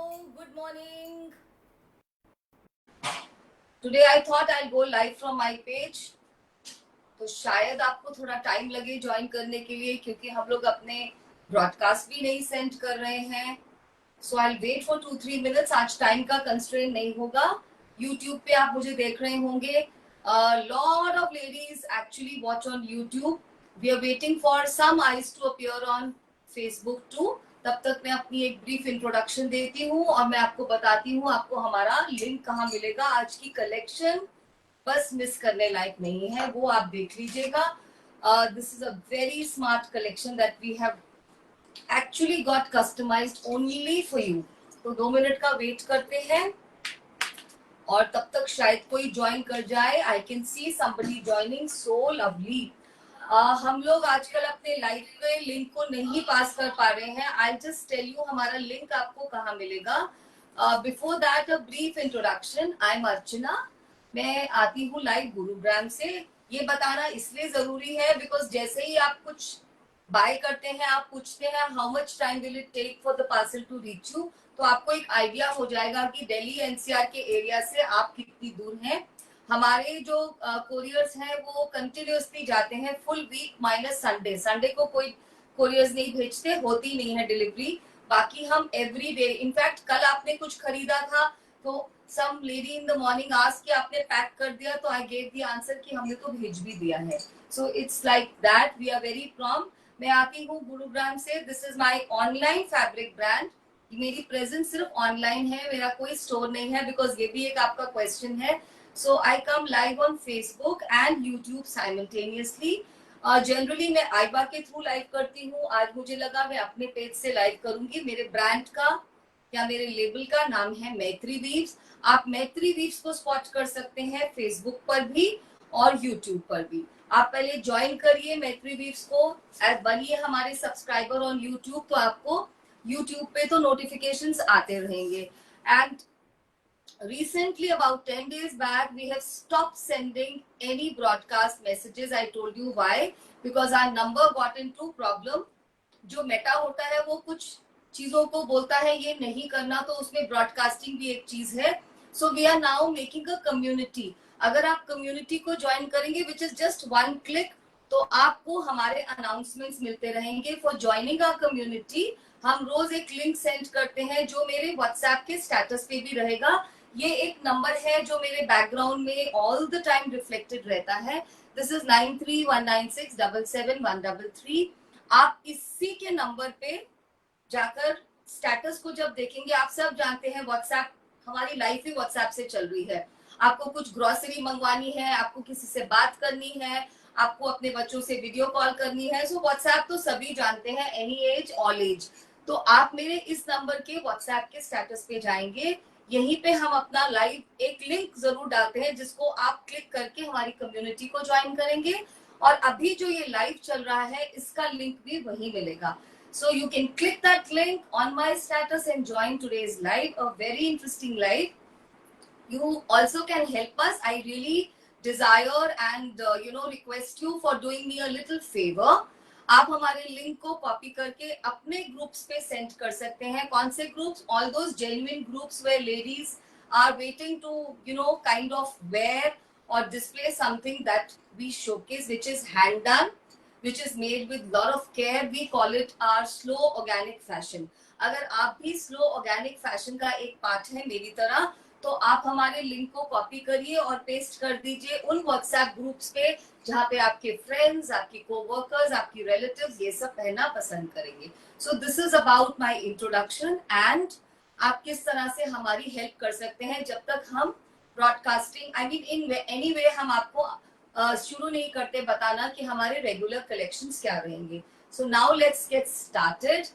good morning. Today I thought I'll go live from my page. तो शायद आपको थोड़ा टाइम लगे ज्वाइन करने के लिए क्योंकि हम लोग अपने ब्रॉडकास्ट भी नहीं सेंड कर रहे हैं. So I wait for 2-3 minutes. आज टाइम का कंस्ट्रेंट नहीं होगा. यूट्यूब पे आप मुझे देख रहे होंगे. Lot of ladies actually watch on YouTube. We are waiting for some eyes to appear on Facebook too. तब तक मैं अपनी एक ब्रीफ इंट्रोडक्शन देती हूँ और मैं आपको बताती हूँ आपको हमारा लिंक कहाँ मिलेगा. आज की कलेक्शन बस मिस करने लायक नहीं है, वो आप देख लीजिएगा. This is a very smart collection that we have actually got customized only for you. तो 2 मिनट का वेट करते हैं और तब तक शायद कोई ज्वाइन कर जाए. I can see somebody joining. So lovely. हम लोग आजकल अपने लाइव के लिंक को नहीं पास कर पा रहे हैं. आई जस्ट टेल यू हमारा लिंक आपको कहाँ मिलेगा. Before that a brief introduction. I am Archana. मैं आती हूँ लाइव गुरुग्राम से. ये बताना इसलिए जरूरी है बिकॉज जैसे ही आप कुछ बाय करते हैं आप पूछते हैं how much time will it take for the parcel to reach you. तो आपको एक आइडिया हो जाएगा कि दिल्ली एनसीआर के एरिया से आप कितनी दूर हैं. हमारे जो कोरियर्स हैं वो कंटिन्यूअसली जाते हैं full week minus Sunday. Sunday को कोई कोरियर्स नहीं भेजते, होती नहीं है डिलीवरी. बाकी हम एवरी डे. इनफैक्ट कल आपने कुछ खरीदा था तो some lady in the morning asked कि आपने पैक कर दिया, तो आई गेव द आंसर कि हमने तो भेज भी दिया है. So it's like that. We are very prompt. मैं आती हूँ गुरुग्राम से. This is my online fabric brand. मेरी प्रेजेंस सिर्फ ऑनलाइन है, मेरा कोई स्टोर नहीं है बिकॉज ये भी एक आपका क्वेश्चन है. So I come live on Facebook and YouTube simultaneously. Generally मैं आईबा के थ्रू लाइव करती हूँ. आज मुझे लगा मैं अपने पेज से लाइव करूंगी. मेरे ब्रांड का या मेरे लेबल का नाम है मैत्री वीव्स. आप मैत्री वीव्स को स्पॉट कर सकते हैं फेसबुक पर भी और यूट्यूब पर भी. आप पहले ज्वाइन करिए मैत्री वीव्स को, बनिए हमारे सब्सक्राइबर ऑन यूट्यूब. तो आपको यूट्यूब पे तो नोटिफिकेशंस आते रहेंगे. And recently about 10 days back we have stopped sending any broadcast messages. I told you why. Because our number got into problem. जो मेटा होता है वो कुछ चीजों को बोलता है ये नहीं करना, तो उसमें ब्रॉडकास्टिंग भी एक चीज है. So we are now making a community. अगर आप कम्युनिटी को ज्वाइन करेंगे विच इज जस्ट 1 क्लिक, तो आपको हमारे अनाउंसमेंट्स मिलते रहेंगे. फॉर ज्वाइनिंग आवर कम्युनिटी हम रोज एक लिंक सेंड करते हैं जो मेरे व्हाट्सएप के स्टेटस पे भी रहेगा. ये एक नंबर है जो मेरे बैकग्राउंड में ऑल द टाइम रिफ्लेक्टेड रहता है. This is 9319677133. आप इसी के नंबर पे जाकर स्टेटस को जब देखेंगे, आप सब जानते हैं व्हाट्सएप, हमारी लाइफ ही व्हाट्सएप से चल रही है. आपको कुछ ग्रोसरी मंगवानी है, आपको किसी से बात करनी है, आपको अपने बच्चों से वीडियो कॉल करनी है. सो व्हाट्सएप तो सभी जानते हैं, एनी एज ऑल एज. तो आप मेरे इस नंबर के व्हाट्सएप के स्टेटस पे जाएंगे. यहीं पे हम अपना लाइव एक लिंक जरूर डालते हैं जिसको आप क्लिक करके हमारी कम्युनिटी को ज्वाइन करेंगे. और अभी जो ये लाइव चल रहा है इसका लिंक भी वहीं मिलेगा. So you can click that link on my status and join today's live, a very interesting live. You also can help us. I really desire and request you for doing me a little favor. आप हमारे link को copy करके अपने groups पे send कर सकते हैं. कौन से groups? All those genuine groups where ladies are waiting to kind of where or display something that we showcase which is hand done, which is made with lot of care. We call it our slow organic fashion. अगर आप भी slow organic fashion का एक part है मेरी तरह, तो आप हमारे लिंक को कॉपी करिए और पेस्ट कर दीजिए उन व्हाट्सएप ग्रुप्स पे जहाँ पे आपके फ्रेंड्स, आपके कोवर्कर्स, आपकी रिलेटिव्स ये सब पहनना पसंद करेंगे. सो this is about my introduction and आप किस तरह से हमारी हेल्प कर सकते हैं जब तक हम ब्रॉडकास्टिंग इन एनी वे हम आपको शुरू नहीं करते बताना कि हमारे रेगुलर कलेक्शंस क्या रहेंगे. So now let's get started.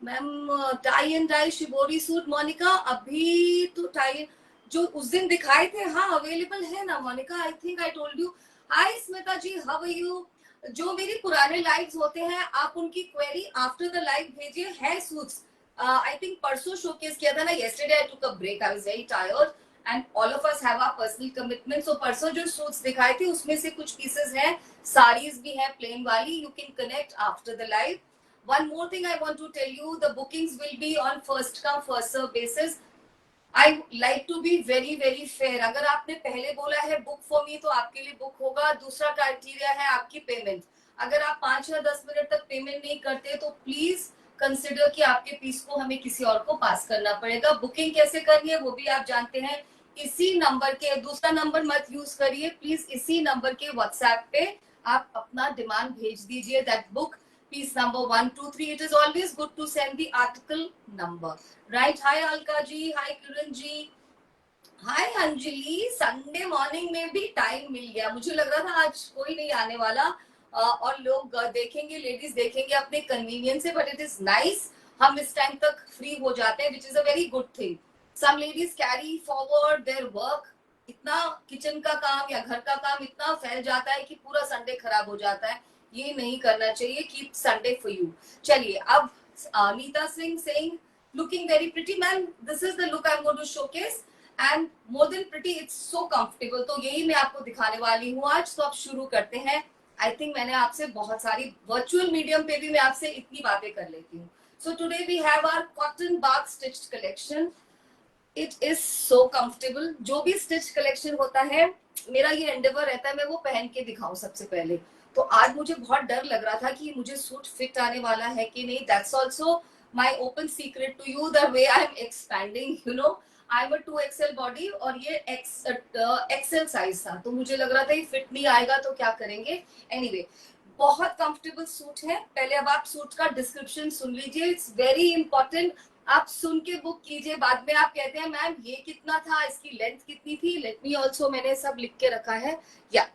Ma'am tie and dye shibori suit Monica, अभी तो टाई जो उस दिन दिखाए थे हाँ अवेलेबल है ना Monica. I think I told you. Hi Smita ji, how are you? जो मेरी पुराने लाइव्स होते हैं आप उनकी क्वेरी आफ्टर द लाइव भेजिए. है सूट्स I think परसों शोकेस किया था ना. yesterday I took a break. I was very tired and all of us have our personal commitments. So परसों जो सूट्स दिखाए थे उसमें से कुछ पीसेस हैं, साड़ीज भी हैं प्लेन वाली. You can connect after the live. One more thing I want to tell you, the bookings will be on first come first serve basis. I like to be very very fair. अगर आपने पहले बोला है book for me तो आपके लिए book होगा. दूसरा क्राइटेरिया है आपकी पेमेंट. अगर आप 5 या 10 मिनट तक पेमेंट नहीं करते तो प्लीज कंसिडर कि आपके पीस को हमें किसी और को पास करना पड़ेगा. बुकिंग कैसे करनी है वो भी आप जानते हैं. इसी नंबर के, दूसरा नंबर मत यूज करिए प्लीज. इसी नंबर के व्हाट्सएप पे आप अपना डिमांड भेज दीजिए that book piece number 1 2 3. It is always good to send the article number, right? Hi Alka ji, hi Kiran ji, hi Anjali. Sunday morning में भी टाइम मिल गया. मुझे लग रहा था आज कोई नहीं आने वाला और लोग देखेंगे, लेडीज देखेंगे अपने कन्वीनियंस से, बट इट इज नाइस हम इस टाइम तक फ्री हो जाते हैं, which is a very good thing. Some ladies carry forward their work. इतना किचन का काम या घर का काम इतना फैल जाता है कि पूरा संडे खराब हो जाता है. ये नहीं करना चाहिए. Keep Sunday for you. चलिए अब Nita Singh saying looking very pretty man, this is the look I'm going to showcase and more than pretty it's so comfortable. तो यही मैं आपको दिखाने वाली हूँ आज. तो अब शुरू करते हैं. आई थिंक मैंने आपसे बहुत सारी वर्चुअल मीडियम पे भी मैं आपसे इतनी बातें कर लेती हूँ. So today we have our cotton Bagh stitched collection. It is so comfortable. जो भी स्टिच कलेक्शन होता है मेरा ये एंडेवर रहता है मैं वो पहन के दिखाऊं सबसे पहले. तो आज मुझे बहुत डर लग रहा था कि मुझे सूट फिट आने वाला है कि नहीं. That's also my open secret to you, the way I am expanding. You know I am a 2XL body और ये XL साइज था तो मुझे लग रहा था ये फिट नहीं आएगा तो क्या करेंगे. एनीवे बहुत कंफर्टेबल सूट है. पहले अब आप सूट का डिस्क्रिप्शन सुन लीजिए. It's very important. आप सुन के बुक कीजिए. बाद में आप कहते हैं मैम ये कितना था, इसकी लेंथ कितनी थी. लेट मी ऑल्सो, मैंने सब लिख के रखा है. या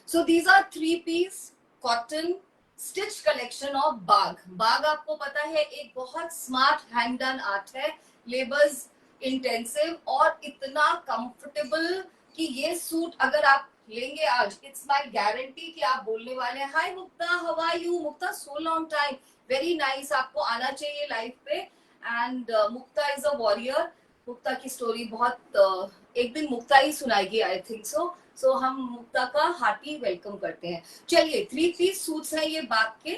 so these are 3-piece cotton stitch collection of Bagh. Bagh आपको पता है एक बहुत स्मार्ट हैंड डन आर्ट है, लेबर्स इंटेंसिव और इतना कंफर्टेबल कि ये सूट अगर आप लेंगे आज, इट्स माय गारंटी कि आप बोलने वाले हैं hi Mukta, how are you Mukta, so long time, very nice. आपको आना चाहिए लाइफ पे. And Mukta is a warrior. Mukta की स्टोरी बहुत एक दिन मुक्ता ही सुनाएगी आई थिंक सो. सो हम मुक्ता का हार्टी वेलकम करते हैं. चलिए 3-piece सूट्स हैं ये बाग के.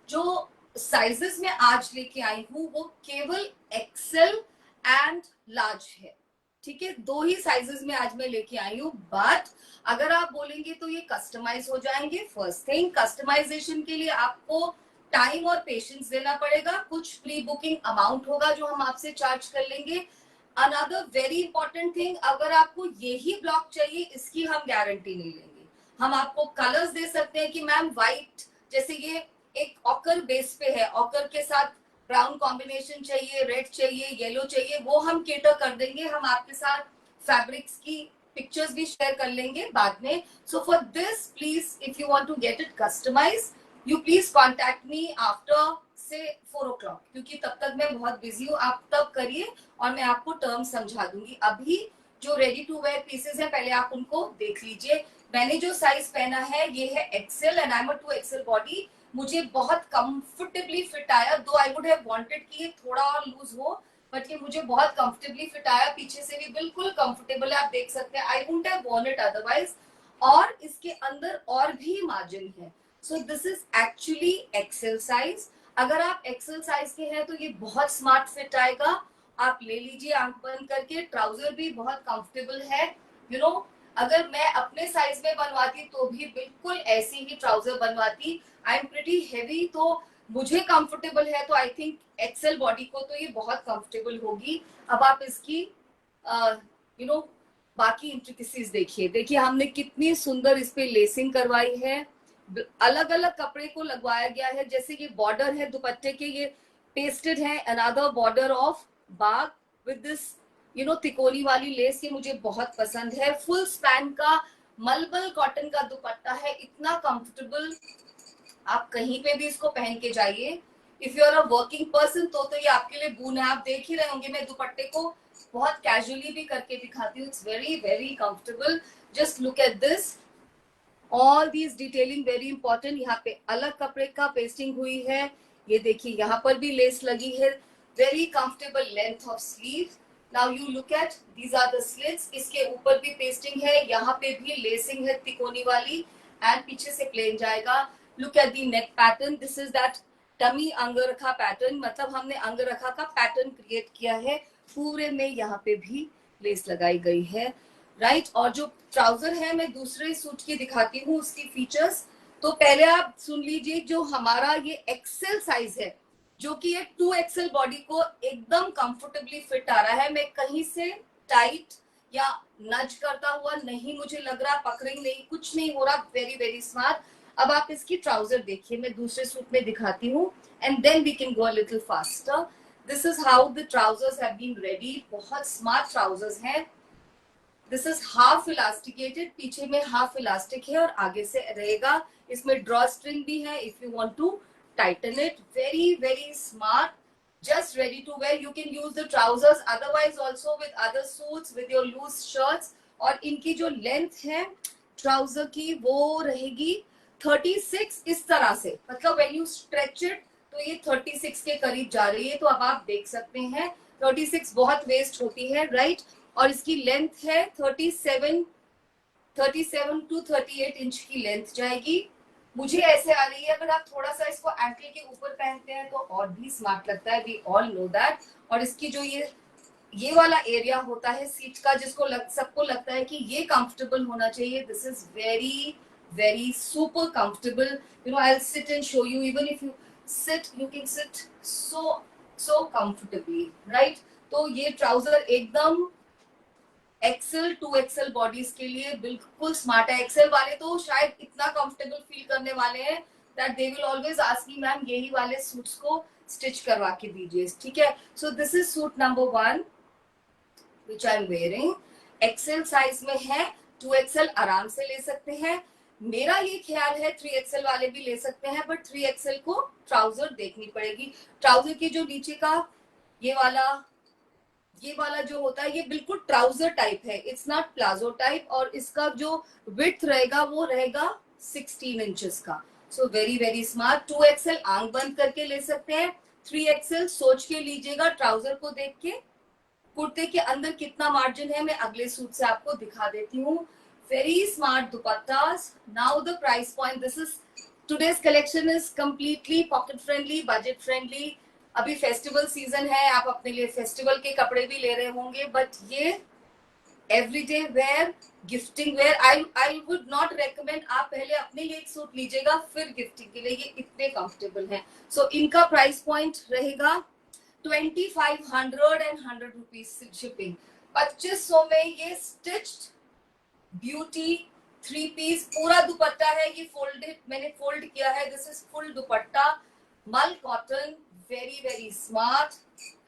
जो साइजेस में आज लेके आई हूँ वो केवल एक्सेल एंड लार्ज है. ठीक है, 2 ही साइजेस में आज मैं लेके आई हूँ. बट अगर आप बोलेंगे तो ये कस्टमाइज हो जाएंगे. फर्स्ट थिंग, कस्टमाइजेशन के लिए आपको टाइम और पेशेंस देना पड़ेगा. कुछ प्री बुकिंग अमाउंट होगा जो हम आपसे चार्ज कर लेंगे. अनदर वेरी इंपॉर्टेंट थिंग, अगर आपको यही ब्लॉक चाहिए इसकी हम गारंटी नहीं लेंगे. हम आपको कलर्स दे सकते हैं कि मैम व्हाइट, जैसे ये एक ऑकर बेस पे है, ऑकर के साथ ब्राउन कॉम्बिनेशन चाहिए, रेड चाहिए, येलो चाहिए, वो हम केटर कर देंगे. हम आपके साथ फैब्रिक्स की पिक्चर्स भी शेयर कर लेंगे बाद में. So for this please if you want to get it customize you please contact me after से 4 o'clock, क्योंकि तब तक मैं बहुत बिजी हूँ. आप तब करिए और मैं आपको टर्म समझा दूंगी. अभी जो रेडी टू वेयर पीसेस है पहले आप उनको देख लीजिए. मैंने जो साइज पहना है ये है XL and I am a 2XL body. मुझे बहुत कंफर्टेबली फिट आया. दो आई वुड हैव वांटेड कि ये थोड़ा और लूज हो, बट ये मुझे बहुत कंफर्टेबली फिट आया. पीछे से भी बिल्कुल कंफर्टेबल है, आप देख सकते हैं. I wouldn't have Warne it otherwise. और इसके अंदर और भी मार्जिन है. सो this is actually XL size. अगर आप एक्सेल साइज के हैं तो ये बहुत स्मार्ट फिट आएगा. आप ले लीजिए आंख बंद करके. ट्राउजर भी बहुत कंफर्टेबल है. यू नो अगर मैं अपने साइज में बनवाती तो भी बिल्कुल ऐसी ही ट्राउजर बनवाती. आई एम प्रिटी हेवी तो मुझे कंफर्टेबल है, तो आई थिंक एक्सेल बॉडी को तो ये बहुत कंफर्टेबल होगी. अब आप इसकी यू नो बाकी इंट्रिकेसीज देखिए. देखिए हमने कितनी सुंदर इस पे लेसिंग करवाई है. अलग अलग कपड़े को लगवाया गया है. जैसे ये बॉर्डर है दुपट्टे के, ये पेस्टेड है. Another border of Bagh with this you know तिकोनी वाली लेस. ये मुझे बहुत पसंद है. फुल स्पैन का मलबल कॉटन का दुपट्टा है. इतना कंफर्टेबल, आप कहीं पे भी इसको पहन के जाइए. If you are a working person तो ये आपके लिए बून है. आप देख ही रहे होंगे मैं दुपट्टे को बहुत कैजुअली भी करके दिखाती हूँ. It's very very comfortable. Just look at this. All these detailing very important. यहाँ पे अलग कपड़े का पेस्टिंग हुई है. ये देखिए यहाँ पर भी लेस लगी है. Very comfortable length of sleeve. Now you look at these are the slits. इसके ऊपर भी पेस्टिंग है, यहाँ पे भी लेसिंग है तिकोनी वाली एंड पीछे से प्लेन जाएगा. Look at the neck pattern. This is that dummy अंगरखा pattern, मतलब हमने अंगरखा का पैटर्न क्रिएट किया है, पूरे में यहाँ पे भी लेस लगाई गई है, राइट। और जो ट्राउजर है मैं दूसरे सूट की दिखाती हूँ उसकी फीचर्स। तो पहले आप सुन लीजिए, जो हमारा ये एक्सेल साइज है, जो कि एक 2XL बॉडी को एकदम कंफर्टेबली फिट आ रहा है, मैं कहीं से टाइट या नज करता हुआ नहीं मुझे लग रहा, पकड़िंग नहीं, कुछ नहीं हो रहा, वेरी वेरी स्मार्ट। अब आप इसकी ट्राउजर देखिए, मैं दूसरे सूट में दिखाती हूँ and then we can go a little faster. This is how the trousers have been ready, बहुत स्मार्ट ट्राउजर्स हैं। दिस इज हाफ इलास्टिकेटेड, पीछे में हाफ इलास्टिक है और आगे से रहेगा, इसमें ड्रॉ स्ट्रिंग भी है if you want to tighten it, very very smart, just ready to wear. You can use the trousers otherwise also with other suits, with your loose shirts. और इनकी जो लेंथ है ट्राउजर की वो रहेगी 36 इस तरह से, मतलब when you stretch it तो ये 36 के करीब जा रही है। तो अब आप देख सकते हैं 36 बहुत वेस्ट होती है, राइट। और इसकी लेंथ है 37 टू 38 इंच की लेंथ जाएगी। मुझे ऐसे आ रही है, अगर आप थोड़ा सा इसको एंकल के ऊपर पहनते हैं तो और भी स्मार्ट लगता है, वी ऑल नो दैट। और इसकी जो ये वाला एरिया होता है सीट का, जिसको सबको लगता है कि ये कंफर्टेबल होना चाहिए, this is very very super comfortable. You know, I will sit and show you, even if you sit you can sit so comfortably, right. तो ये ट्राउजर एकदम एक्सेल 2XL बॉडीज के लिए बिल्कुल स्मार्ट है। एक्सेल वाले तो शायद इतना कंफर्टेबल फील करने वाले हैं that they will always ask me, ma'am यही वाले सूट्स को स्टिच करवा के दीजिए, ठीक है। सो this is suit number 1 which I am wearing, XL size में है, 2XL आराम से ले सकते हैं। मेरा ये ख्याल है 3XL वाले भी ले सकते हैं, बट 3XL को ट्राउजर देखनी पड़ेगी। ट्राउजर के जो नीचे का ये वाला जो होता है, ये बिल्कुल ट्राउजर टाइप है, इट्स नॉट प्लाजो टाइप। और इसका जो विड्थ रहेगा वो रहेगा 16 इंचेस का। So very very smart. 2XL आंख बंद करके ले सकते हैं, 3XL सोच के लीजिएगा ट्राउजर को देख के। कुर्ते के अंदर कितना मार्जिन है मैं अगले सूट से आपको दिखा देती हूँ। Very smart दुपट्टास। Now the price point, this is today's collection is completely pocket friendly, budget friendly. अभी फेस्टिवल सीजन है, आप अपने लिए फेस्टिवल के कपड़े भी ले रहे होंगे, बट ये everyday wear, gifting wear, I would not recommend आप पहले अपने लिए एक सूट लीजिएगा फिर गिफ्टिंग के लिए, ये इतने कंफर्टेबल हैं। सो इनका प्राइस पॉइंट रहेगा 2500 एंड 100 रुपीज शिपिंग। 2500 में ये स्टिच्ड ब्यूटी 3 पीस पूरा दुपट्टा है, ये फोल्डेड, मैंने फोल्ड किया है, दिस इज फुल दुपट्टा, मल cotton, very very smart,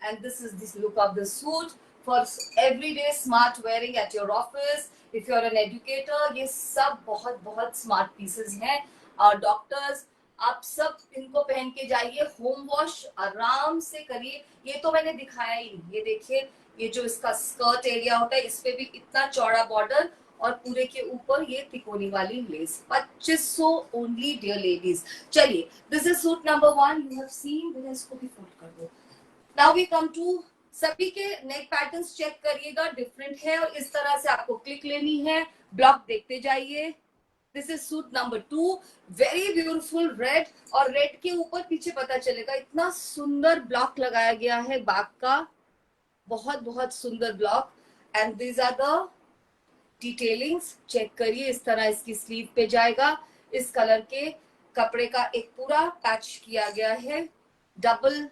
and this is this look of the suit for everyday smart wearing at your office, if you are an educator। ये सब बहुत बहुत स्मार्ट पीसेस हैं। और डॉक्टर्स, आप सब इनको पहन के जाइए, होम वॉश आराम से करिए। ये तो मैंने दिखाया ही नहीं, ये देखिए, ये जो इसका स्कर्ट एरिया होता है, इस पे भी इतना चौड़ा बॉर्डर और पूरे के ऊपर ये तिकोनी वाली लेस। 2500 only dear ladies. चलिए, this is suit number 1, you have seen. इसको भी फोल्ड कर दो। नाउ वी कम टू, सभी के नेक पैटर्न्स चेक करिएगा, डिफरेंट है और इस तरह से आपको क्लिक लेनी है, ब्लॉक देखते जाइए। This is suit number 2, very beautiful red, और रेड के ऊपर पीछे पता चलेगा इतना सुंदर ब्लॉक लगाया गया है बाग का, बहुत बहुत सुंदर block. And these are the detailings, check करिए, इस तरह इसकी स्लीव पे जाएगा। इस कलर के कपड़े का एक पूरा पैच किया गया है, डबल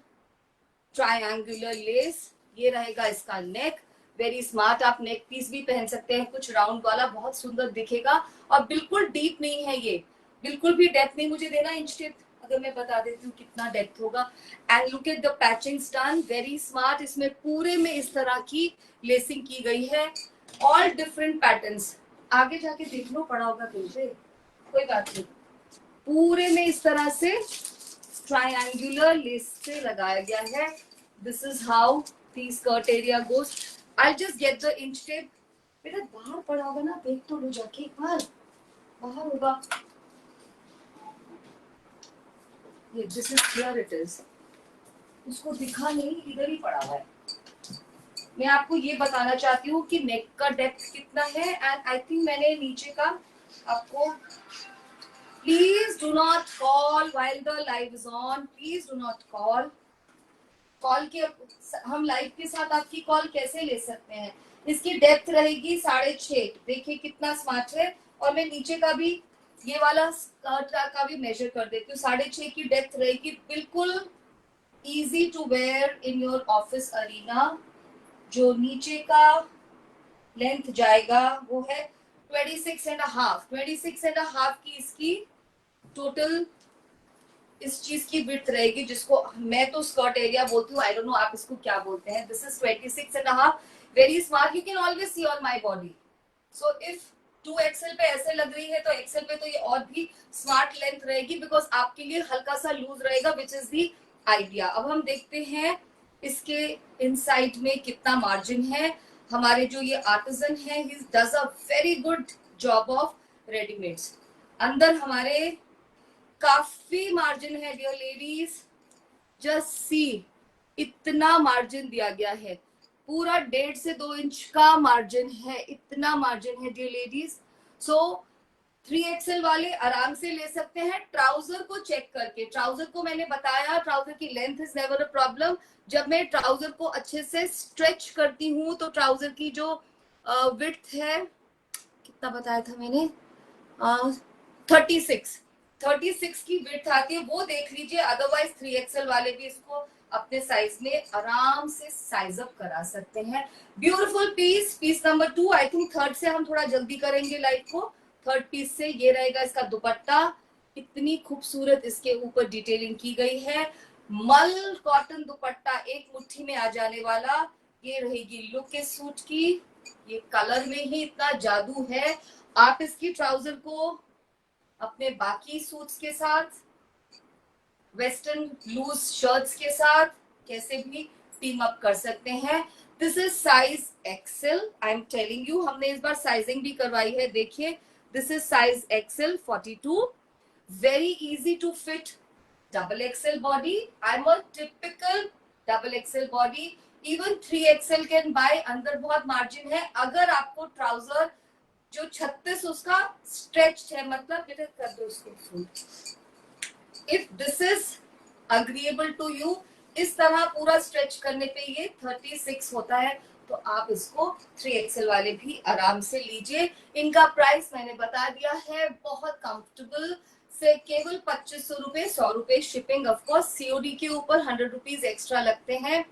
ट्रायंगुलर लेस, ये रहेगा इसका नेक, वेरी स्मार्ट। आप नेक पीस भी पहन सकते हैं, कुछ राउंड वाला, बहुत सुंदर दिखेगा। और बिल्कुल डीप नहीं है ये, बिल्कुल भी डेप्थ नहीं। मुझे देना इंच टेप, अगर मैं बता देती हूँ कितना डेप्थ होगा। And look at the patchings done, very smart. इसमें पूरे में इस तरह की लेसिंग की गई है, ऑल डिफरेंट पैटर्न्स। आगे जाके देखना पड़ा होगा तुमसे, कोई बात नहीं। पूरे में इस तरह से ट्रायंगुलर लेस से लगाया गया है। This is how the skirt area goes. I just get the inch tape. बेटा बाहर पड़ा होगा ना, देख तो लो जाके एक बार, बाहर होगा ये। This is here it is, उसको दिखा नहीं, इधर ही पड़ा हुआ है। मैं आपको ये बताना चाहती हूँ कि नेक का डेप्थ कितना है। एंड आई थिंक मैंने नीचे का आपको Please do not call while the live is on. Please do not call. Call के हम लाइव के साथ आपकी कॉल कैसे ले सकते हैं? इसकी डेप्थ रहेगी 6.5. देखिए कितना स्मार्ट है. और मैं नीचे का भी ये वाला स्कर्ट का भी मेजर कर देती हूँ. 6.5 की डेप्थ रहेगी. बिल्कुल easy to wear in your office arena. जो नीचे का लेंथ जाएगा वो है 26.5. 26.5 की इसकी टोटल इस चीज की विड्थ रहेगी, जिसको मैं तो स्कर्ट एरिया बोलती हूँ. आई डोंट नो आप इसको क्या बोलते हैं. This is 26.5. Very smart. You can always see on my body. So if 2XL पे ऐसे लग रही है तो XL पे तो ये और भी स्मार्ट लेंथ रहेगी, बिकॉज आपके लिए हल्का सा लूज रहेगा, विच इज दी आइडिया. अब हम देखते हैं इसके इनसाइड में कितना मार्जिन है. हमारे जो ये आर्टिजन है, he does a very good job of readymades. अंदर हमारे काफी मार्जिन है डियर लेडीज. जस्ट सी, इतना मार्जिन दिया गया है. पूरा 1.5 से 2 इंच का मार्जिन है. इतना मार्जिन है डियर लेडीज. सो 3XL वाले आराम से ले सकते हैं. ट्राउजर को चेक करके, ट्राउजर को मैंने बताया, ट्राउजर की length is never a problem. जब मैं ट्राउजर को अच्छे से स्ट्रेच करती हूँ तो ट्राउजर की जो विड्थ है, कितना बताया था मैंने, 36 की विड्थ आती है, वो देख लीजिए. अदरवाइज 3XL वाले भी इसको अपने साइज में आराम से साइज अप करा सकते हैं. Beautiful piece. Piece number 2. I think third से हम थोड़ा जल्दी करेंगे लाइव को. थर्ड पीस से ये रहेगा इसका दुपट्टा. इतनी खूबसूरत इसके ऊपर डिटेलिंग की गई है. मल कॉटन दुपट्टा, एक मुट्ठी में आ जाने वाला. ये रहेगी लुक इस सूट की. ये कलर में ही इतना जादू है. आप इसकी ट्राउजर को अपने बाकी सूट्स के साथ, वेस्टर्न लूज शर्ट्स के साथ कैसे भी टीम अप कर सकते हैं. This is size XL. I am telling you, हमने इस बार साइजिंग भी करवाई है. देखिए, this is size XL 42. Very easy to fit XXL body. I am a typical XXL body. Even 3XL can buy. अंदर बहुत मार्जिन है. अगर आपको ट्राउजर जो 36 उसका स्ट्रेच है, मतलब कर दो उसको full. If this is agreeable to you, इस तरह पूरा स्ट्रेच करने पे ये 36 होता है, तो आप इसको 3XL वाले भी आराम से लीजिए. इनका प्राइस मैंने बता दिया है. बहुत कंफर्टेबल से केवल 2500 रुपए, 100 रुपए शिपिंग. ऑफकोर्स COD के ऊपर 100 रुपीज एक्स्ट्रा लगते हैं.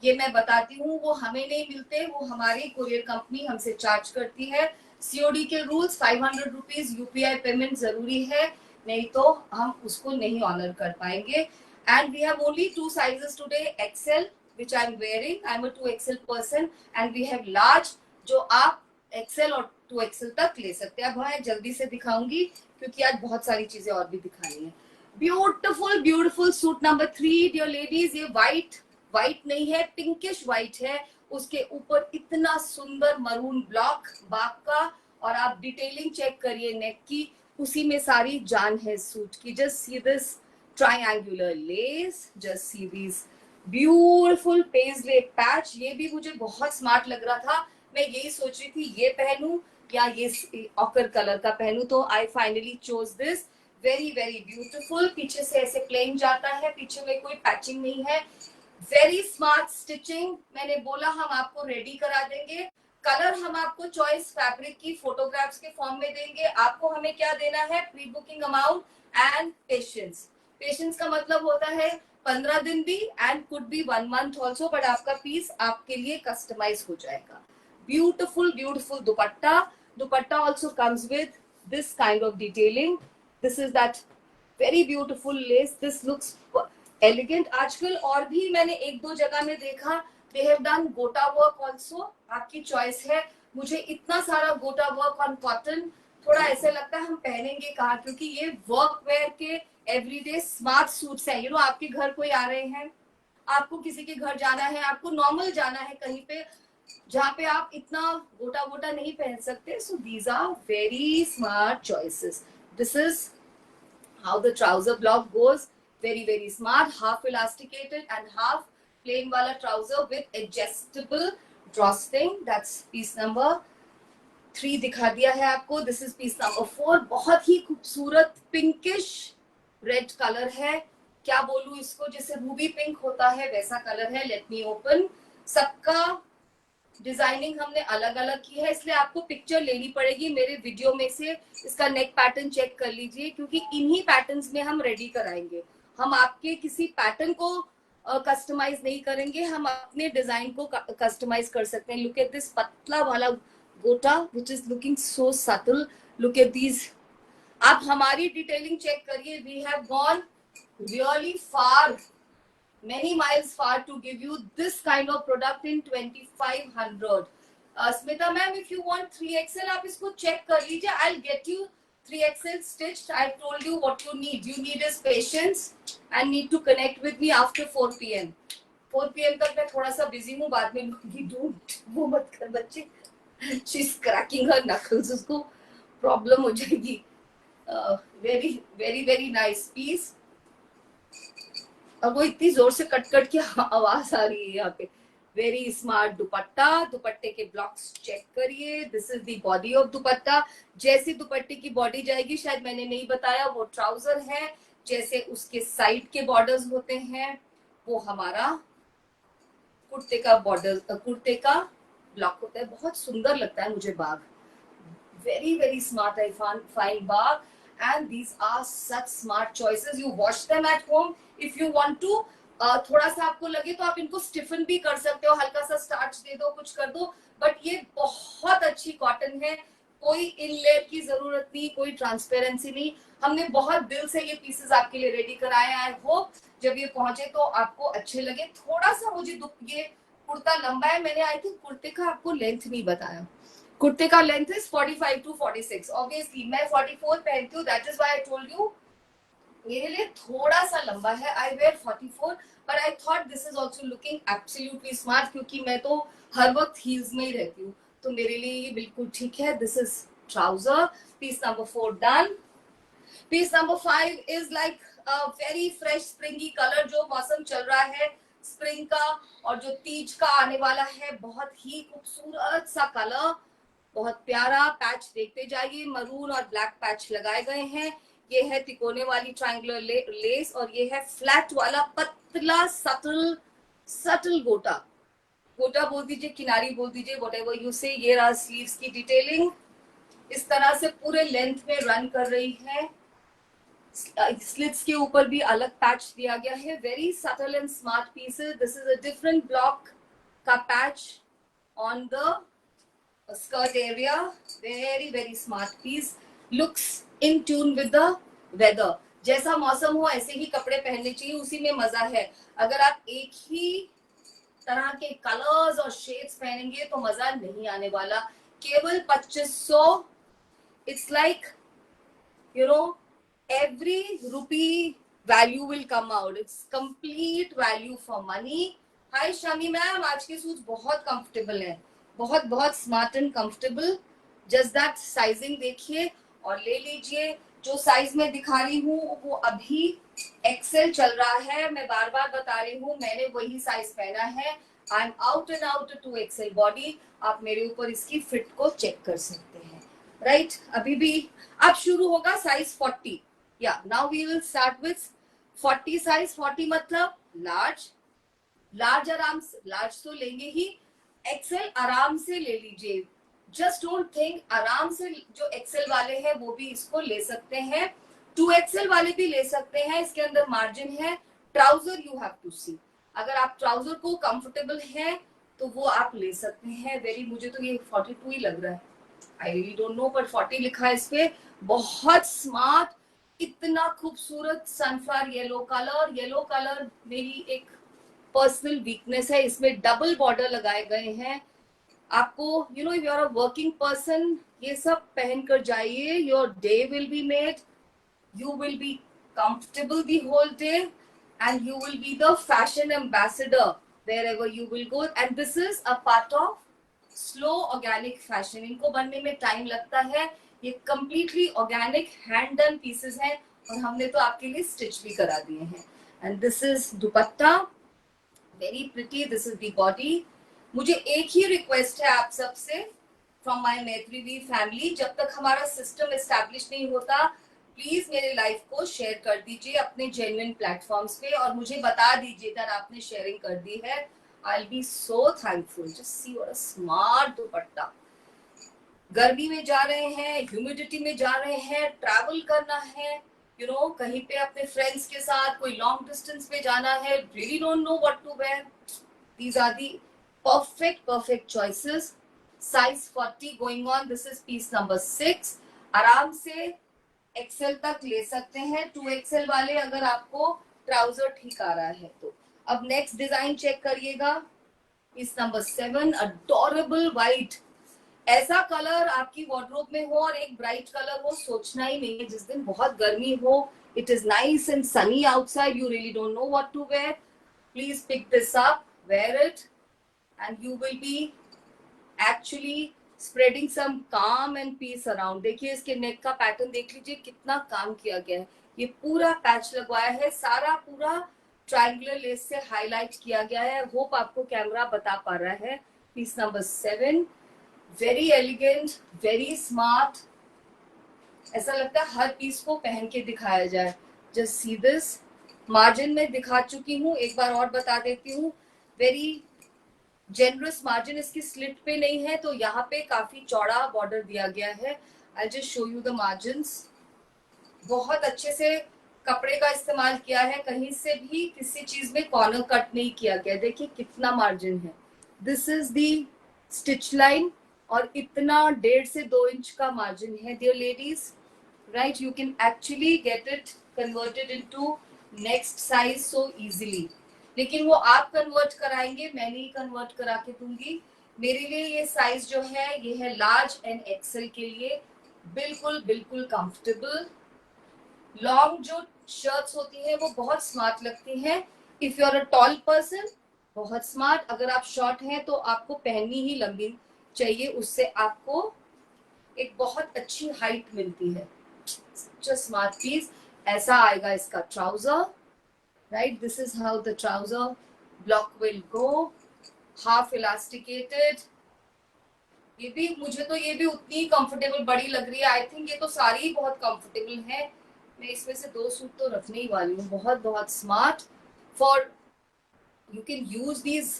ये मैं बताती हूँ, वो हमें नहीं मिलते, वो हमारी कुरियर कंपनी हमसे चार्ज करती है. COD के रूल्स 500 रुपीज UPI पेमेंट जरूरी है, नहीं तो हम उसको नहीं ऑनर कर पाएंगे. And we have only 2 sizes today. XL which I am wearing. I am a 2XL person and we have large, जो आप XL और 2XL तक ले सकते हैं. अब मैं जल्दी से दिखाऊंगी क्योंकि आज बहुत सारी चीजें और भी दिखानी है. Beautiful beautiful suit number 3 dear ladies. ये व्हाइट नहीं है, पिंकिश व्हाइट है. उसके ऊपर इतना सुंदर मरून ब्लॉक बाग का, और आप डिटेलिंग चेक करिए नेक की, उसी में सारी जान है सूट की. Just see this triangular lace, just see this beautiful paisley patch. ये भी मुझे बहुत स्मार्ट लग रहा था. मैं यही सोच रही थी ये पहनूं या ये ऑकर कलर का पहनूं, तो I finally chose this. Very very beautiful. पीछे से ऐसे प्लेन जाता है, पीछे में कोई पैचिंग नहीं है. Very smart stitching. मैंने बोला हम आपको रेडी करा देंगे. कलर हम आपको चॉइस फैब्रिक की फोटोग्राफ्स के फॉर्म में देंगे. आपको हमें क्या देना है? Pre booking amount and patience. Patience का मतलब होता है 15 दिन भी, and could be 1 month also, but आपका पीस आपके लिए कस्टमाइज हो जाएगा. Beautiful beautiful dupatta. Dupatta also comes with this kind of detailing. This is that very beautiful less. This looks elegant. आजकल और भी मैंने 1-2 जगह में देखा, दे हैव डन गोटा वर्क ऑल्सो. आपकी चॉइस है. मुझे इतना सारा गोटा वर्क ऑन कॉटन थोड़ा ऐसे लगता है हम पहनेंगे कहाँ, क्योंकि ये वर्क वेयर के एवरीडे स्मार्ट सूट्स हैं. आपके घर कोई आ रहे हैं, आपको किसी के घर जाना है, आपको नॉर्मल जाना है कहीं पे जहाँ पे आप इतना गोटा गोटा नहीं पहन सकते. So these are very smart choices. This is how the trouser block goes. Very very smart. Half elasticated and half plain wala trouser with adjustable drawstring. That's piece number 3 दिखा दिया है आपको। This is peace number 4। बहुत ही खूबसूरत pinkish red colour है, क्या बोलूं इसको, जैसे रूबी पिंक होता है वैसा कलर है। Let me open. सबका डिजाइनिंग हमने अलग अलग की है, इसलिए आपको पिक्चर लेनी पड़ेगी मेरे वीडियो में से। इसका नेक पैटर्न चेक कर लीजिए, क्योंकि इन्हीं पैटर्न्स में हम रेडी कराएंगे। हम आपके किसी पैटर्न को कस्टमाइज नहीं करेंगे, हम अपने डिजाइन को कस्टमाइज कर सकते हैं। लुक एट दिस पतला वाला गोटा which is looking so subtle. Look at these. आप हमारी डिटेलिंग चेक करिए। We have gone really far, many miles far to give you this kind of product in 2500. Smita ma'am, if you want 3XL, आप इसको check कर लीजिए। I'll get you 3XL stitched. I've told you what you need. You need is patience and need to connect with me after 4 PM. 4 PM तक मैं थोड़ा सा busy हूँ, बाद में लूँगी। Don't, वो मत कर बच्चे। She's cracking her knuckles, उसको problem हो जाएगी। Very very very nice piece. अब वो इतनी जोर से कट कट की आवाज आ रही है यहाँ पे। वेरी स्मार्ट दुपट्टा। दुपट्टे के ब्लॉक्स चेक करिए। This is the body of दुपट्टा। जैसी दुपट्टे की बॉडी जाएगी, शायद मैंने नहीं बताया, वो ट्राउजर है। जैसे उसके साइड के बॉर्डर्स होते हैं, वो हमारा कुर्ते का बॉर्डर, कुर्ते का ब्लॉक होता है। बहुत सुंदर लगता है मुझे बाग। very very smart. I find bar, and these are such smart choices. You wash them at home if you want to. थोड़ा सा आपको लगे तो आप इनको स्टिफन भी कर सकते हो, हल्का सा स्टार्च दे दो, कुछ कर दो, बट ये बहुत अच्छी कॉटन है। कोई इनलेट की जरूरत नहीं, कोई ट्रांसपेरेंसी नहीं। हमने बहुत दिल से ये पीसेस आपके लिए रेडी कराए। आई होप जब ये पहुंचे तो आपको अच्छे लगे। थोड़ा सा मुझे ये कुर्ता लंबा है, मैंने आई थिंक कुर्ते का आपको लेंथ नहीं बताया। कुर्ते का लेंथ इज 45 to 46। ऑब्वियसली मैं 44 पहनती हूँ, that is why I told you मेरे लिए थोड़ा सा लंबा है। I wear 44, but I thought this is also looking absolutely smart, क्योंकि मैं तो हर वक्त हील्स में ही रहती हूँ, तो मेरे लिए ये बिल्कुल ठीक है। This is trouser. Piece number 4 done. Piece number 5 is like very fresh springy colour, जो मौसम चल रहा है स्प्रिंग का और जो तीज का आने वाला है। बहुत ही खूबसूरत सा कलर, बहुत प्यारा। पैच देखते जाइए, मरून और ब्लैक पैच लगाए गए हैं। ये है तिकोने वाली ट्रायंगुलर लेस, और ये है फ्लैट वाला पतला सटल सटल गोटा। गोटा बोल दीजिए, किनारी बोल दीजिए, व्हाटएवर यू से। ये रहा स्लीव्स की डिटेलिंग, इस तरह से पूरे लेंथ में रन कर रही है। स्लिट्स के ऊपर भी अलग पैच दिया गया है। Very subtle and smart pieces. This is a different block का patch on the skirt area. Very very smart piece. Looks in tune with the weather. जैसा मौसम हो ऐसे ही कपड़े पहनने चाहिए, उसी में मजा है। अगर आप एक ही तरह के कलर्स और शेड्स पहनेंगे तो मजा नहीं आने वाला। केवल 2500। It's like you know every rupee value will come out. It's complete value for money. Hi Shami ma'am, आज के सूट बहुत कंफर्टेबल है, बहुत बहुत smart and comfortable. Just that sizing देखिए और ले लीजिए। जो साइज में दिखा रही हूँ वो अभी एक्सेल चल रहा है। मैं बार बार बता रही हूँ, मैंने वही साइज पहना है। I am out and out 2XL body. आप मेरे ऊपर इसकी फिट को चेक कर सकते हैं, राइट? अभी भी अब शुरू होगा साइज 40। या now we will start with 40 size. 40 मतलब लार्ज। लार्ज आराम से, लार्ज तो लेंगे ही, एक्सेल आराम से ले लीजिए। जस्ट डोंट थिंक, आराम से जो एक्सेल वाले हैं वो भी इसको ले सकते हैं, 2XL वाले भी ले सकते हैं। इसके अंदर मार्जिन है। ट्राउजर यू हैव टू सी, अगर आप ट्राउजर को कंफर्टेबल है तो वो आप ले सकते हैं। वेरी, मुझे तो ये 42 ही लग रहा है, आई रियली डोंट नो, पर 40 लिखा है इस पे। बहुत स्मार्ट, इतना खूबसूरत sunflower yellow colour. Yellow colour मेरी एक पर्सनल वीकनेस है। इसमें डबल बॉर्डर लगाए गए हैं। आपको you know, you are a working person, ये सब पहन कर जाइए। Your day will be made, you will be comfortable the whole day, and you will be the fashion ambassador wherever you will go. And this is a part of slow organic fashion. इनको बनने में time लगता है। ये completely organic hand done pieces हैं, और हमने तो आपके लिए स्टिच भी करा दिए हैं। And this is dupatta, very pretty. This is the body. मुझे एक ही रिक्वेस्ट है आप सबसे, फ्रॉम माय मैत्रीवी फैमिली। जब तक हमारा सिस्टम एस्टैब्लिश नहीं होता, प्लीज मेरे लाइव को शेयर कर दीजिए अपने जेन्युइन प्लेटफॉर्म्स पे और मुझे बता दीजिए अगर आपने शेयरिंग कर दी है। I be so thankful. Just see what a smart dupatta. गर्मी में जा रहे हैं, ह्यूमिडिटी में जा रहे हैं, ट्रैवल करना है, यू नो कहीं पे अपने फ्रेंड्स के साथ कोई लॉन्ग डिस्टेंस पे जाना है, really don't know what to wear, these are the perfect choices. Size 40 going on. This is piece number 6. आराम से एक्सेल तक ले सकते हैं, 2XL वाले अगर आपको ट्राउजर ठीक आ रहा है तो। अब नेक्स्ट डिजाइन चेक करिएगा, पीस नंबर 7, अडोरेबल व्हाइट। ऐसा कलर आपकी वार्डरोब में हो और एक ब्राइट कलर हो, सोचना ही नहीं है। जिस दिन बहुत गर्मी हो, it is nice and sunny outside, you really don't know what to wear, please pick this up, wear it and you will be actually spreading some calm and peace around. देखिए इसके नेक का पैटर्न देख लीजिए कितना काम किया गया है। ये पूरा पैच लगवाया है, सारा पूरा ट्रायंगुलर लेस से हाईलाइट किया गया है। होप आपको कैमरा बता पा रहा है। Piece number 7, very elegant, very smart. ऐसा लगता है हर पीस को पहन के दिखाया जाए। Just see this. मार्जिन में दिखा चुकी हूँ, एक बार और बता देती हूँ। वेरी जेनरस मार्जिन, इसकी स्लिट पे नहीं है तो यहाँ पे काफी चौड़ा बॉर्डर दिया गया है। I just show you the margins. बहुत अच्छे से कपड़े का इस्तेमाल किया है, कहीं से भी किसी चीज में कॉर्नर कट नहीं किया गया। देखिए कितना मार्जिन है। This is the stitch line और इतना 1.5 से 2 इंच का मार्जिन है dear ladies, right. You can actually get it converted into next size so easily. लेकिन वो आप कन्वर्ट कराएंगे, मैं नहीं कन्वर्ट करा के दूंगी। मेरे लिए ये साइज जो है ये है लार्ज एंड एक्सेल के लिए, बिल्कुल बिल्कुल कंफर्टेबल। लॉन्ग जो शर्ट्स होती हैं वो बहुत स्मार्ट लगती हैं। If you are a tall person, बहुत स्मार्ट। अगर आप शॉर्ट हैं तो आपको पहननी ही लंबी चाहिए, उससे आपको एक बहुत अच्छी हाइट मिलती है। Smart piece. ऐसा आएगा इसका trouser, right? This is how the trouser block will go, half elasticated. ये भी मुझे तो ये भी उतनी कंफर्टेबल बड़ी लग रही है। आई थिंक ये तो सारी ही बहुत कंफर्टेबल है। मैं इसमें से 2 सूट तो रखने ही वाली हूँ। बहुत बहुत smart. For you can use these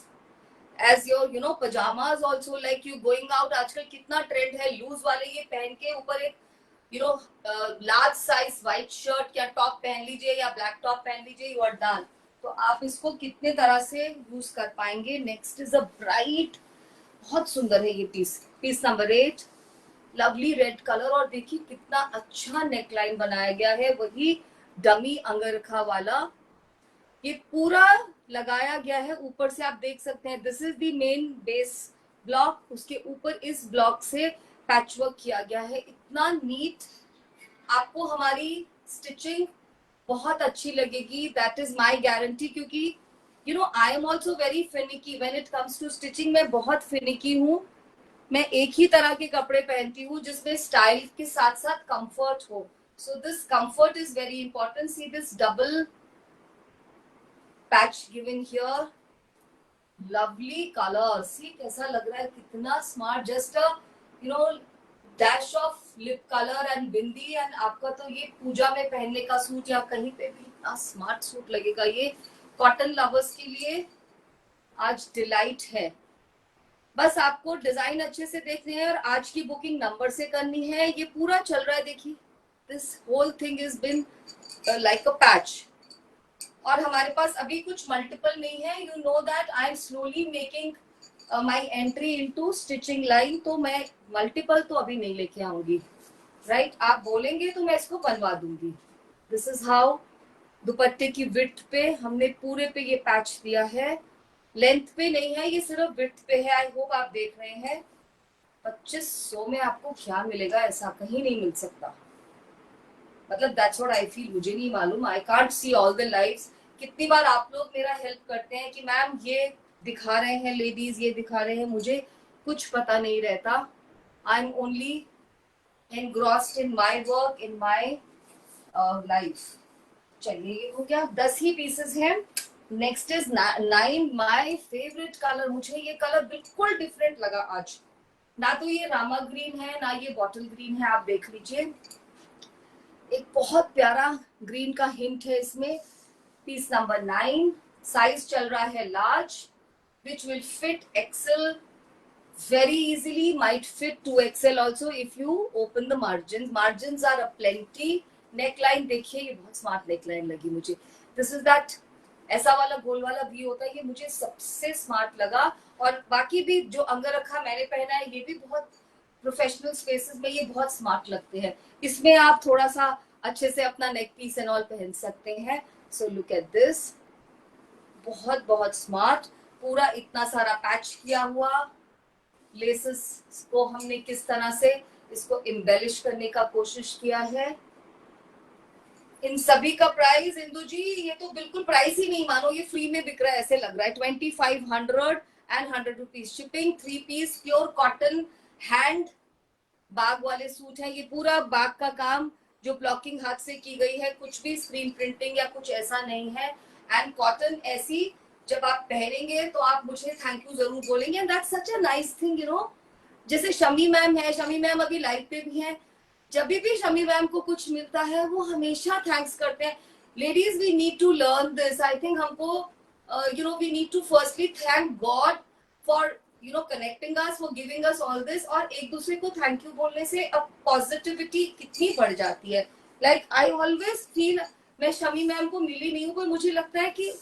as your pyjamas also, like you going out. आजकल कितना ट्रेंड है लूज वाले, ये पहन के ऊपर एक लार्ज साइज व्हाइट शर्ट या टॉप पहन लीजिए या ब्लैक टॉप पहन लीजिए, यू आर डन। तो आप इसको कितने तरह से यूज कर पाएंगे। नेक्स्ट इज अ ब्राइट, बहुत सुंदर है ये piece. Piece number 8, lovely red colour और देखिए कितना अच्छा नेकलाइन बनाया गया है, वही डमी अंगरखा वाला। ये पूरा लगाया गया है ऊपर से, आप देख सकते हैं। This is the main base block, उसके ऊपर इस ब्लॉक से पैचवर्क किया गया है। इतना नीट, आपको हमारी स्टिचिंग बहुत अच्छी लगेगी, दैट इज माय गारंटी। क्योंकि I am also very finicky when it comes to stitching. मैं बहुत फिनिकी हूँ। मैं एक ही तरह के कपड़े पहनती हूँ जिसमें स्टाइल के साथ साथ कंफर्ट हो। So this comfort is very important. See this double patch given here, lovely colour. See कैसा लग रहा है, कितना smart. Just dash of lip colour and bindi and आपका तो ये पूजा में पहनने का सूट या कहीं पे भी इतना स्मार्ट सूट लगेगा। ये कॉटन लवर्स के लिए आज डिलाइट है। बस आपको डिजाइन अच्छे से देखने हैं और आज की बुकिंग नंबर से करनी है। ये पूरा चल रहा है, देखिए this whole thing is been like a patch. और हमारे पास अभी कुछ मल्टीपल नहीं है। You know that I am slowly making my entry into stitching line, तो मैं मल्टीपल तो अभी नहीं लेके आऊंगी, राइट। आप बोलेंगे तो मैं इसको बनवा दूंगी। दिस इज हाउ दुपट्टे की विड्थ पे हमने पूरे पे ये पैच दिया है, लेंथ पे नहीं है, ये सिर्फ विड्थ पे है। आई होप आप देख रहे हैं। 2500 में आपको क्या मिलेगा, ऐसा कहीं नहीं मिल सकता। मतलब दैट्स व्हाट आई फील। मुझे नहीं मालूम, I can't see all the lives. कितनी बार आप लोग मेरा हेल्प करते हैं कि मैम ये दिखा रहे हैं लेडीज, ये दिखा रहे हैं, मुझे कुछ पता नहीं रहता। I am only engrossed in my work, in my life. चलिए ये हो गया, 10 ही पीसेस हैं। Next is 9, my favourite colour. मुझे ये कलर बिल्कुल डिफरेंट लगा आज। ना तो ये रामा ग्रीन है ना ये बॉटल ग्रीन है, आप देख लीजिए, एक बहुत प्यारा ग्रीन का हिंट है इसमें। पीस नंबर 9, साइज चल रहा है large, which will fit XL very easily, might fit 2XL also if you open the margins. Margins are a plenty. Neckline देखिए, ये बहुत स्मार्ट नेकलाइन लगी मुझे। This is that ऐसा वाला गोल वाला भी होता है, ये मुझे सबसे स्मार्ट लगा। और बाकी भी जो अंगरखा मैंने पहना है ये भी बहुत प्रोफेशनल स्पेसेस में ये बहुत स्मार्ट लगते हैं। इसमें आप थोड़ा सा अच्छे से अपना नेक पीस एंड ऑल पहन सकते हैं। सो लुक एट दिस, बहुत बहुत स्मार्ट, पूरा इतना सारा पैच किया हुआ। लेसेस को हमने किस तरह से इसको इम्बेलिश करने का कोशिश किया है। इन सभी का प्राइस इंदु जी, ये तो बिल्कुल प्राइस ही नहीं मानो, ये फ्री में बिक रहा है ऐसे लग रहा है। 2500 and 100 rupees shipping. 3 piece pure cotton hand Bagh वाले सूट है। ये पूरा बाग का काम जो ब्लॉकिंग हाथ से की गई है, कुछ भी स्क्रीन प्रिंटिंग या कुछ ऐसा नहीं है। एंड कॉटन ऐसी जब आप पहनेंगे तो आप मुझे थैंक यू जरूर बोलेंगे। And that's such a nice thing, you know. जैसे शमी मैम है, शमी मैम अभी लाइव पे भी है, जब भी शमी मैम को कुछ मिलता है वो हमेशा थैंक्स करते हैं। Ladies, we need to learn this. I think हमको you know we need to firstly thank God for you know connecting us, for giving us all this. और एक दूसरे को थैंक यू बोलने से अब पॉजिटिविटी कितनी बढ़ जाती है। लाइक आई ऑलवेज फील, मैं शमी मैम को मिली नहीं हूँ पर मुझे लगता है कि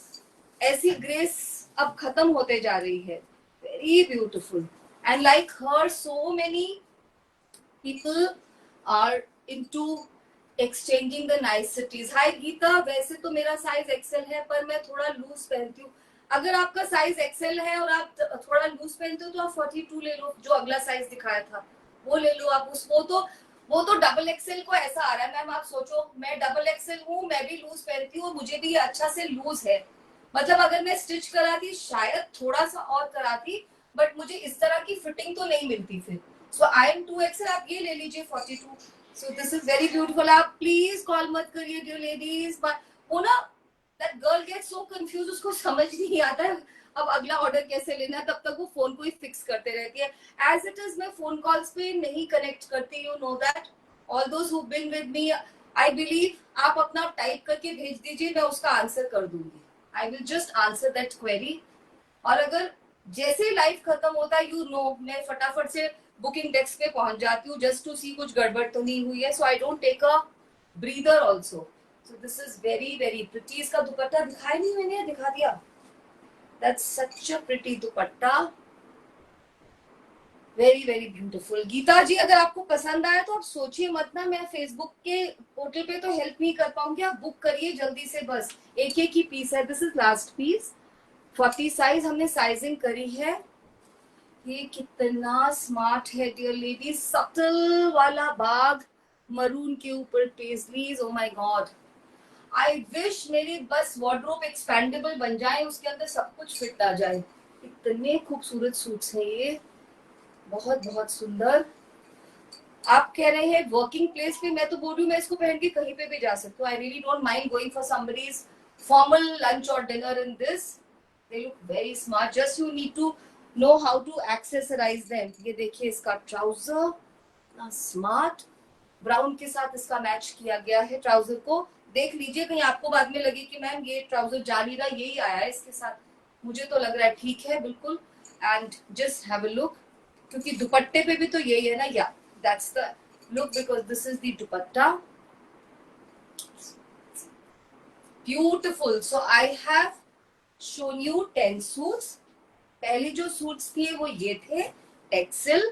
ऐसी ग्रेस अब खत्म होते जा रही है। Very beautiful. एंड लाइक हर so many people are into exchanging the niceties. Hi Geeta, वैसे तो मेरा साइज एक्सेल है पर मैं थोड़ा लूज पहनती हूँ। अगर आपका साइज एक्सेल है और आप थोड़ा लूज पहनते हो तो आप 42 ले लो, जो अगला साइज दिखाया था वो ले लो आप। उसको तो वो तो डबल एक्सेल को ऐसा आ रहा है मैम, आप सोचो मैं डबल एक्सेल हूँ, मैं भी लूज पहनती हूँ, मुझे भी अच्छा से लूज है। मतलब अगर मैं स्टिच कराती शायद थोड़ा सा और कराती, बट मुझे इस तरह की फिटिंग तो नहीं मिलती फिर। सो आई एम 2XL, आप ये ले लीजिए 42। सो दिस इज वेरी ब्यूटीफुल। आप प्लीज कॉल मत करिए डियर लेडीज, वो ना that girl get so confuse, उसको समझ नहीं आता है अब अगला ऑर्डर कैसे लेना है, तब तक वो फोन को ही फिक्स करते रहती है। एज इट इज मैं फोन कॉल्स पे नहीं कनेक्ट करती, you know that. All those who been with me, I believe आप अपना टाइप करके भेज दीजिए, मैं उसका आंसर कर दूंगी। I will just answer that query. और अगर जैसे ही लाइफ खत्म होता है, यू नो मैं फटाफट से बुकिंग डेस्क पे पहुंच जाती हूँ जस्ट टू सी कुछ गड़बड़ तो नहीं हुई है। So I don't take a breather also. So this is very very pretty. इसका दुपट्टा दिखाया नहीं मैंने, दिखा दिया। That's such a pretty dupatta, very very beautiful. Geeta ji, अगर आपको पसंद आया तो आप सोचिए मत ना, मैं फेसबुक के पोर्टल पे तो हेल्प नहीं कर पाऊंगी, आप बुक करिए जल्दी से, बस एक एक ही पीस है। This is last piece. 40 size हमने साइजिंग करी है। ये कितना स्मार्ट है डियर लेडीज, सटल वाला बाग मरून के ऊपर paisleys. Oh my God, I wish मेरी बस वार्डरोब एक्सपेंडेबल बन जाए, उसके अंदर सब कुछ फिट आ जाए। इतने खूबसूरत सूट्स हैं ये, बहुत बहुत सुंदर। आप कह रहे हैं वर्किंग प्लेस पे, मैं तो बोल रही हूँ मैं इसको पहन के कहीं पे भी जा सकती हूँ। I really don't mind going for somebody's formal lunch और dinner in this. They look very smart, just you need to know how to accessorise them. ये देखिए इसका ट्राउजर, स्मार्ट ब्राउन के साथ इसका मैच किया गया है। ट्राउजर को देख लीजिए, कहीं आपको बाद में लगे कि मैम ये ट्राउजर जा नहीं रहा, यही आया है इसके साथ। मुझे तो लग रहा है ठीक है बिल्कुल। And just have a look, क्योंकि दुपट्टे पे भी तो यही है ना, या that's the look because this is the dupatta. Beautiful. So I have shown you 10 suits. पहले जो सूट्स थे वो ये थे एक्सेल,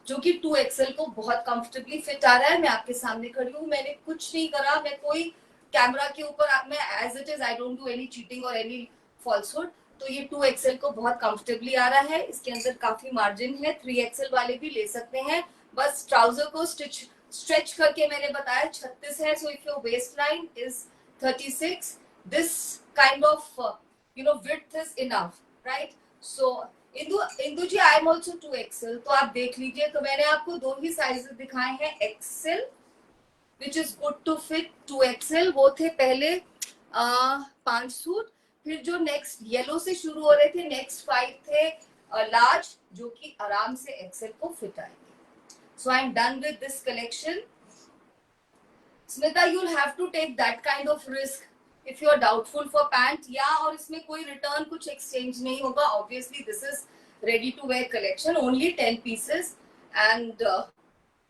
जो कि 2XL को बहुत कंफर्टेबली फिट आ रहा है। मैं आपके सामने खड़ी हूँ, मैंने कुछ नहीं करा, मैं कोई कैमरा के ऊपर, मैं as it is, I don't do any cheating और एनी फॉल्सहुड। तो ये 2XL को बहुत कंफर्टेबली आ रहा है। इसके अंदर काफी मार्जिन है, 3XL वाले भी ले सकते हैं। बस ट्राउजर को स्ट्रेच करके मैंने बताया 36 है। So if your waist line is 36, this kind of you know width is enough, right? So Indu ji, I am also 2XL, तो आप देख लीजिए। तो मैंने आपको दो ही साइजेस दिखाए हैं, XL which is good to fit, 2XL। वो थे पहले 5 सूट। फिर जो नेक्स्ट येलो से शुरू हो रहे थे, नेक्स्ट 5 थे लार्ज, जो कि आराम से एक्सेल को फिट आएंगे। So I am done with this collection. Smita, you'll have to take that kind of risk if you are doubtful for pant, या और इसमें कोई रिटर्न कुछ एक्सचेंज नहीं होगा। Obviously this is ready to wear collection, only 10 pieces. And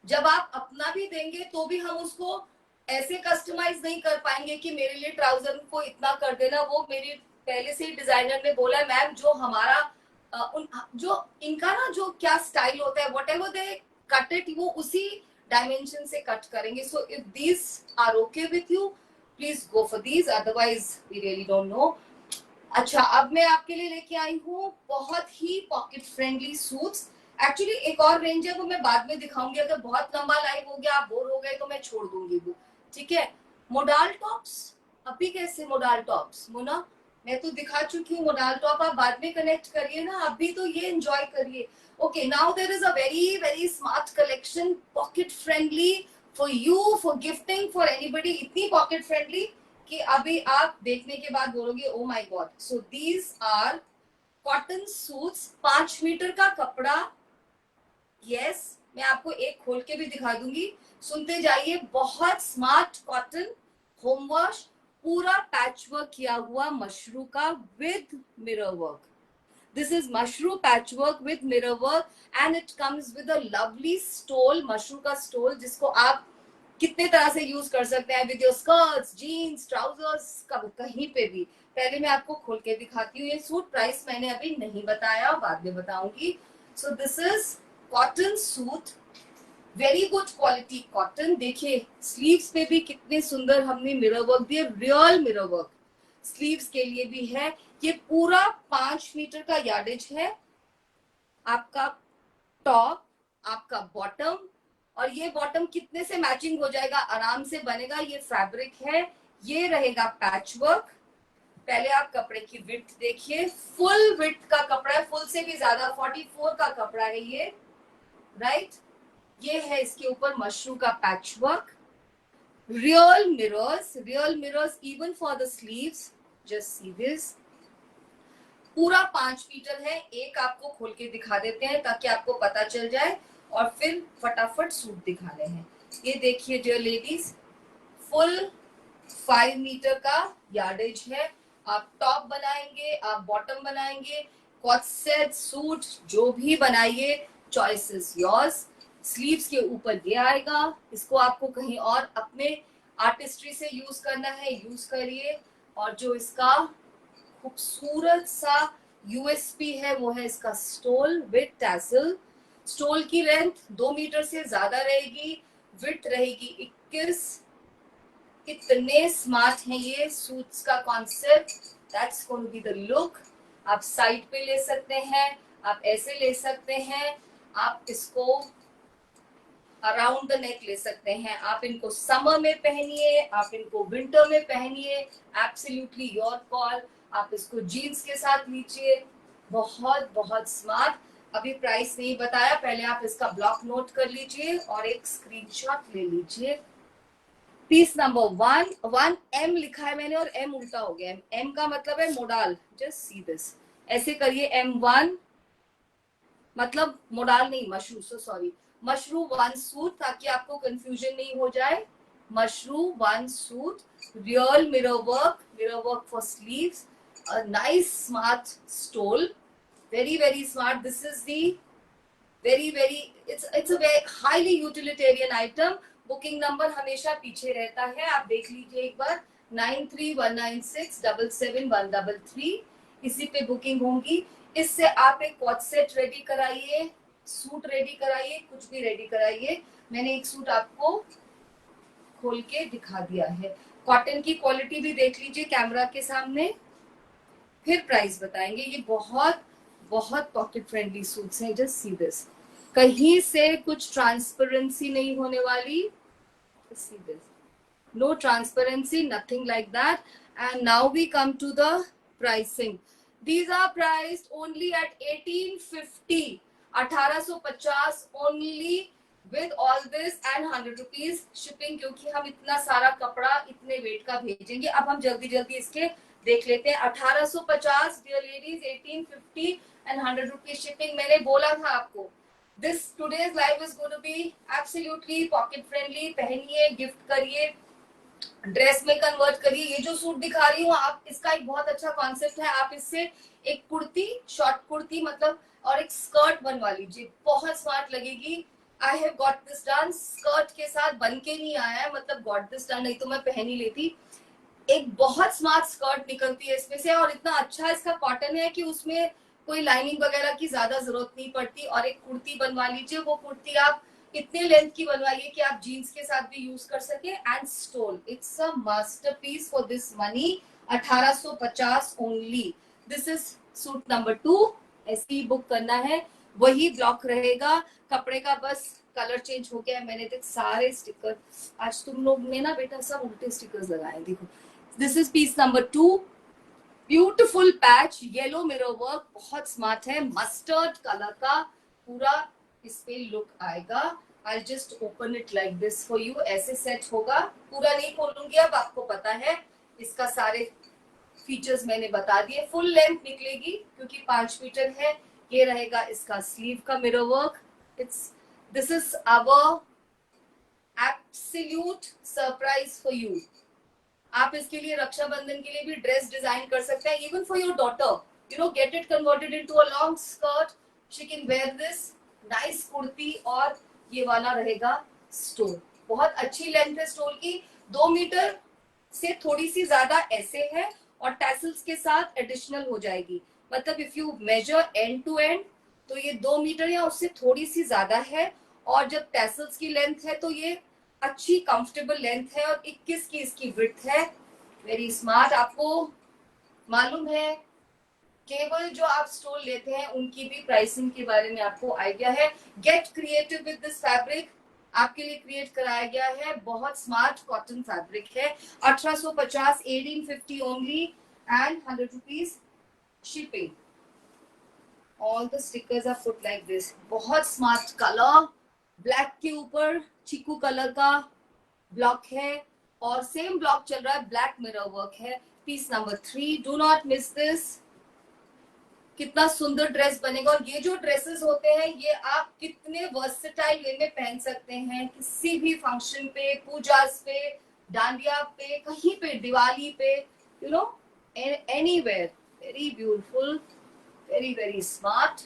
जब आप अपना भी देंगे तो भी हम उसको ऐसे कस्टमाइज नहीं कर पाएंगे कि मेरे लिए ट्राउजर को इतना कर देना। वो मेरी पहले से ही डिजाइनर ने बोला, मैम जो हमारा जो इनका ना जो क्या स्टाइल होता है, whatever they cut it, वो उसी डायमेंशन से कट करेंगे। So if these are okay with you, please go for these, otherwise we really don't know. अच्छा, अब मैं आपके लिए लेके आई हूँ बहुत ही पॉकेट फ्रेंडली सूट्स। एक्चुअली एक और रेंज है, वो मैं बाद में दिखाऊंगी। अगर बहुत लंबा लाइव हो गया, आप बोर हो गए, तो मैं छोड़ दूंगी वो, ठीक है। मोडाल टॉप्स, अभी कैसे मोडाल टॉप्स मोना, मैं तो दिखा चुकी हूँ मोडाल टॉप, आप बाद में कनेक्ट करिए ना, अभी तो ये एंजॉय करिए। Okay, now there is a very very smart collection, pocket friendly for you, for gifting, for anybody. इतनी पॉकेट फ्रेंडली कि अभी आप देखने के बाद बोलोगे oh my God. So these are cotton suits, 5 metre का कपड़ा। यस, मैं आपको एक खोल के भी दिखा दूंगी, सुनते जाइए। बहुत स्मार्ट कॉटन, होम वॉश, पूरा पैच वर्क किया हुआ मशरू का with mirror work. This is mushroom patchwork with mirror work and it comes with a lovely stole, mashru का स्टोल, जिसको आप कितने तरह से यूज कर सकते हैं, with your skirts, jeans, trousers, कहीं पे भी। पहले मैं आपको खोल के दिखाती हूँ ये सूट। प्राइस मैंने अभी नहीं बताया, बाद में बताऊंगी। सो this is cotton suit, very good quality cotton. देखिए स्लीव्स पे भी कितने सुंदर हमने मिरर वर्क दिए, रियल मिरर वर्क स्लीव्स के लिए भी है। ये पूरा 5 मीटर का यार्डेज है। आपका टॉप, आपका बॉटम, और ये बॉटम कितने से मैचिंग हो जाएगा, आराम से बनेगा। ये फैब्रिक है, ये रहेगा पैच वर्क। पहले आप कपड़े की विड्थ देखिए, फुल विड्थ का कपड़ा है, फुल से भी ज्यादा, 44 का कपड़ा है ये, राइट। ये है इसके ऊपर मशरू का patch work, real mirrors even for the sleeves. Just see this, पूरा 5 मीटर है। एक आपको खोल के दिखा देते हैं ताकि आपको पता चल जाए, और फिर फटाफट सूट दिखाने हैं। ये देखिए डियर लेडीज, फुल 5 मीटर का यार्डेज है। आप टॉप बनाएंगे, आप बॉटम बनाएंगे, कॉट सेट, सूट, जो भी बनाइए, चॉइस इज योर्स। स्लीव्स के ऊपर ये आएगा, इसको आपको कहीं और अपने आर्टिस्ट्री से यूज करना है, यूज करिए। और जो इसका खूबसूरत सा यूएसपी है वो है इसका स्टोल विद टैसल। स्टोल की लेंथ 2 मीटर से ज्यादा रहेगी, विड्थ रहेगी 21। इतने स्मार्ट है ये सूट्स का concept, that's going to be the look. आप साइड पे ले सकते हैं, आप ऐसे ले सकते हैं, आप इसको अराउंड द नेक ले सकते हैं। आप इनको समर में पहनिए, आप इनको विंटर में पहनिए, एब्सोल्युटली योर कॉल। आप इसको जीन्स के साथ लीजिए, बहुत बहुत स्मार्ट। अभी प्राइस नहीं बताया, पहले आप इसका ब्लॉक नोट कर लीजिए और एक स्क्रीनशॉट ले लीजिए। पीस नंबर 1 एम लिखा है मैंने और एम उल्टा हो गया। एम का मतलब है मोडाल, जस्ट सी दिस, ऐसे करिए M1, मतलब मोडाल नहीं, mashru, so sorry, mashru 1 suit, ताकि आपको कंफ्यूजन नहीं हो जाए। Mashru 1 suit, real mirror work for sleeves, a nice smart stole, very smart. This is the very it's a very highly utilitarian item. Booking number हमेशा पीछे रहता है, आप देख लीजिए एक बार, 9319677133, इसी पे बुकिंग होंगी। इससे आप एक कॉट सेट रेडी कराइए, सूट रेडी कराइए, कुछ भी रेडी कराइए। मैंने एक सूट आपको खोल के दिखा दिया है। कॉटन की क्वालिटी भी देख लीजिए कैमरा के सामने, फिर प्राइस बताएंगे। ये बहुत बहुत पॉकेट फ्रेंडली सूट्स हैं, जस्ट सी दिस, कहीं से कुछ ट्रांसपेरेंसी नहीं होने वाली। See this, no transparency, nothing like that. And now we come to the pricing. These are priced only at 1850, 1850 only, with all this and 100 rupees shipping, क्योंकि हम इतना सारा कपड़ा इतने वेट का भेजेंगे। अब हम जल्दी जल्दी इसके देख लेते हैं। 1850 dear ladies, 1850 and 100 rupees shipping. मैंने बोला था आपको this today's live is going to be absolutely pocket friendly. पहनिए, गिफ्ट करिए, ड्रेस में कन्वर्ट करिए। ये जो सूट दिखा रही हूँ आप, इसका एक बहुत अच्छा कॉन्सेप्ट है। आप इससे एक कुर्ती, शॉर्ट कुर्ती मतलब, और एक स्कर्ट बनवा लीजिए, बहुत स्मार्ट लगेगी। I have got this done, skirt के साथ बन के नहीं आया है, मतलब गॉट दिस डन, नहीं तो मैं पहन ही लेती। एक बहुत स्मार्ट स्कर्ट निकलती है इसमें से, और इतना अच्छा इसका कॉटन है कि उसमें कोई लाइनिंग वगैरह की ज्यादा जरूरत नहीं पड़ती। और एक कुर्ती बनवा लीजिए, वो कुर्ती आप इतने लेंथ की बनवाइए कि आप जीन्स के साथ भी यूज कर सके। And stall, it's a masterpiece for this money. 1850 only. This is suit number 2। ऐसे ही बुक करना है, वही ब्लॉक रहेगा। कपड़े का बस कलर चेंज हो गया है। मैंने देख सारे स्टिकर, आज तुम लोग ने ना बेटा सब उल्टे स्टिकर्स लगाए, देखो। This is peace number 2। Beautiful patch, yellow mirror work, बहुत स्मार्ट है। मस्टर्ड कलर का पूरा इस पे लुक आएगा। I just open it like this for you. ऐसे सेट होगा, पूरा नहीं खोलूंगी अब, आपको पता है इसका सारे फीचर्स मैंने बता दिए। फुल लेंथ निकलेगी क्योंकि 5 मीटर है। ये रहेगा इसका स्लीव का mirror work. It's this is our absolute surprise for you. आप इसके लिए रक्षाबंधन के लिए भी ड्रेस डिजाइन कर सकते हैं, even for your daughter, you know, gate it converted into a long skirt, she can wear this. Nice kurti, और ये वाला रहेगा स्टोल। बहुत अच्छी लेंथ है स्टोल की, 2 मीटर से थोड़ी सी ज्यादा ऐसे है, और टैसल्स के साथ एडिशनल हो जाएगी। मतलब if you measure end to end तो ये 2 मीटर या उससे थोड़ी सी ज्यादा है, और जब टैसल्स की लेंथ है तो ये अच्छी कंफर्टेबल लेंथ है, और 21 की इसकी विड्थ है। Very smart. आपको मालूम है, केवल जो आप स्टोल लेते हैं उनकी भी प्राइसिंग के बारे में आपको आइडिया है। Get creative with this fabric, आपके लिए क्रिएट कराया गया है। बहुत स्मार्ट कॉटन फैब्रिक है। 1850, 1850 only, and 100 rupees shipping. All the stickers are put like this. बहुत स्मार्ट कलर, ब्लैक के ऊपर चीकू कलर का ब्लॉक है, और सेम ब्लॉक चल रहा है, ब्लैक मिरर वर्क है। Piece number 3, do not miss this. कितना सुंदर ड्रेस बनेगा। और ये जो ड्रेसेस होते हैं ये आप कितने वर्सेटाइल वे में पहन सकते हैं, किसी भी फंक्शन पे, पूजा पे, डांडिया पे, कहीं पे, दिवाली पे, you know, anywhere. Very beautiful, very very smart.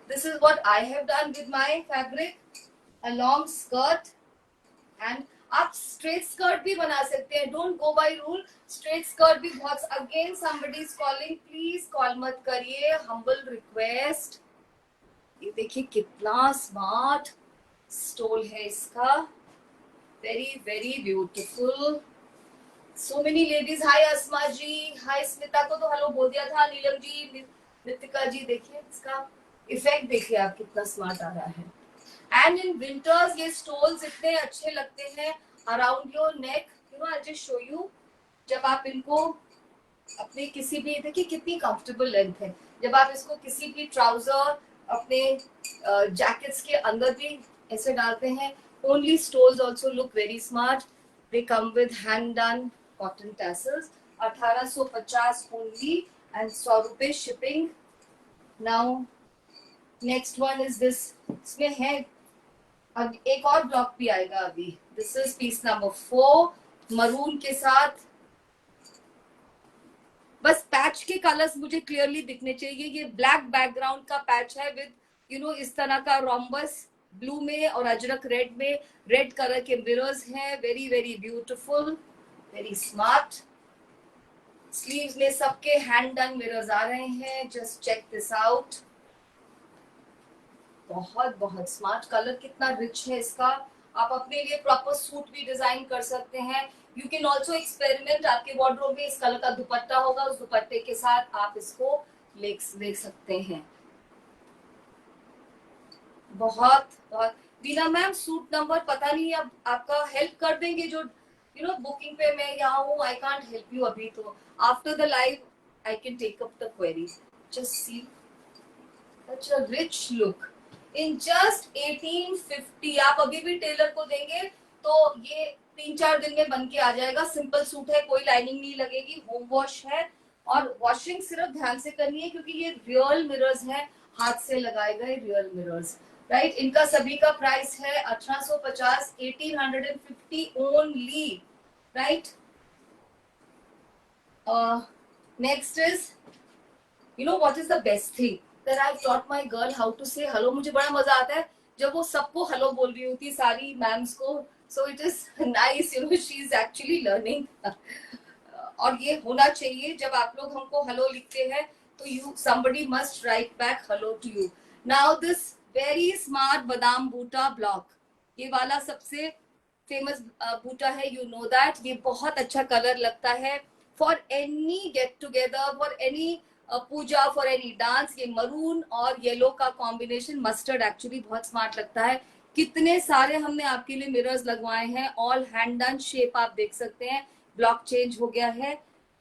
This is what I have done with my fabric, a long skirt, and आप स्ट्रेट स्कर्ट भी बना सकते हैं। Don't go by rule, straight skirt भी बहुत। Again somebody is calling, please call मत करिए, humble request. ये देखिए कितना स्मार्ट स्टोल है इसका, very very beautiful. So many ladies, hi Asma ji, hi Smita को तो हेलो बोल दिया था, नीलम जी, नितिका जी। देखिए इसका इफेक्ट, देखिए आप कितना स्मार्ट आ रहा है। एंड इन विंटर्स ये स्टोल्स इतने अच्छे लगते हैं around your neck, you know. I just show you, जब आप इनको अपने किसी भी, देखिए कितनी कंफर्टेबल लेंथ है, जब आप इसको किसी भी ट्राउजर, अपने जैकेट्स के अंदर भी ऐसे डालते हैं। Only stoles also look very smart. They come with hand done cotton tassels. 1850 only, and 100 रुपए shipping. Now next one is this. इसमें है अब एक और ब्लॉक भी आएगा अभी। This is peace number 4, maroon के साथ। बस पैच के कलर्स मुझे क्लियरली दिखने चाहिए। ये ब्लैक बैकग्राउंड का पैच है विद, यू नो, इस तरह का रोम्बस ब्लू में और अजरक रेड में, रेड कलर के मिरर्स हैं। Very very beautiful, very smart. Sleeves में सबके हैंड डन मिरर्स आ रहे हैं। Just check this out. बहुत बहुत स्मार्ट कलर, कितना रिच है इसका। आप अपने लिए प्रॉपर सूट भी डिजाइन कर सकते हैं। You can also experiment. आपके वार्डरोब में इस कलर का दुपट्टा होगा, उस दुपट्टे के साथ आप इसको ले सकते हैं। बहुत बहुत। बीना मैम, सूट नंबर पता नहीं, अब आपका हेल्प कर देंगे जो, यू नो, बुकिंग पे मैं यहाँ हूँ, आई कांट हेल्प यू अभी। तो after the live I can take up the query. Just see such a rich look in just 1850। आप अभी भी टेलर को देंगे तो ये 3-4 दिन में बन के आ जाएगा। सिंपल सूट है, कोई लाइनिंग नहीं लगेगी, होम वॉश है और वॉशिंग सिर्फ ध्यान से करनी है क्योंकि ये रियल मिरर्स है, हाथ से लगाए गए रियल मिरर्स, राइट। इनका सभी का प्राइस है 1850, 1850 only, right. Next is, you know what is the best thing that I've taught my girl how to say hello. मुझे बड़ा मजा आता है जब वो सबको हेलो बोल रही होती है, सारी मैम्स को, so it is nice, you know, she is actually learning. और ये होना चाहिए, जब आप लोग हमको हेलो लिखते हैं तो you somebody must write back hello to you. Now this very smart बादाम बूटा ब्लॉक, ये वाला सबसे फेमस बूटा है, you know that. ये बहुत अच्छा कलर लगता है for any get together, for any puja, for any dance. ये मरून और येलो का कॉम्बिनेशन, मस्टर्ड एक्चुअली बहुत स्मार्ट लगता है. कितने सारे हमने आपके लिए मिरर्स लगवाए हैं, ऑल हैंड डन शेप आप देख सकते हैं. ब्लॉक चेंज हो गया है,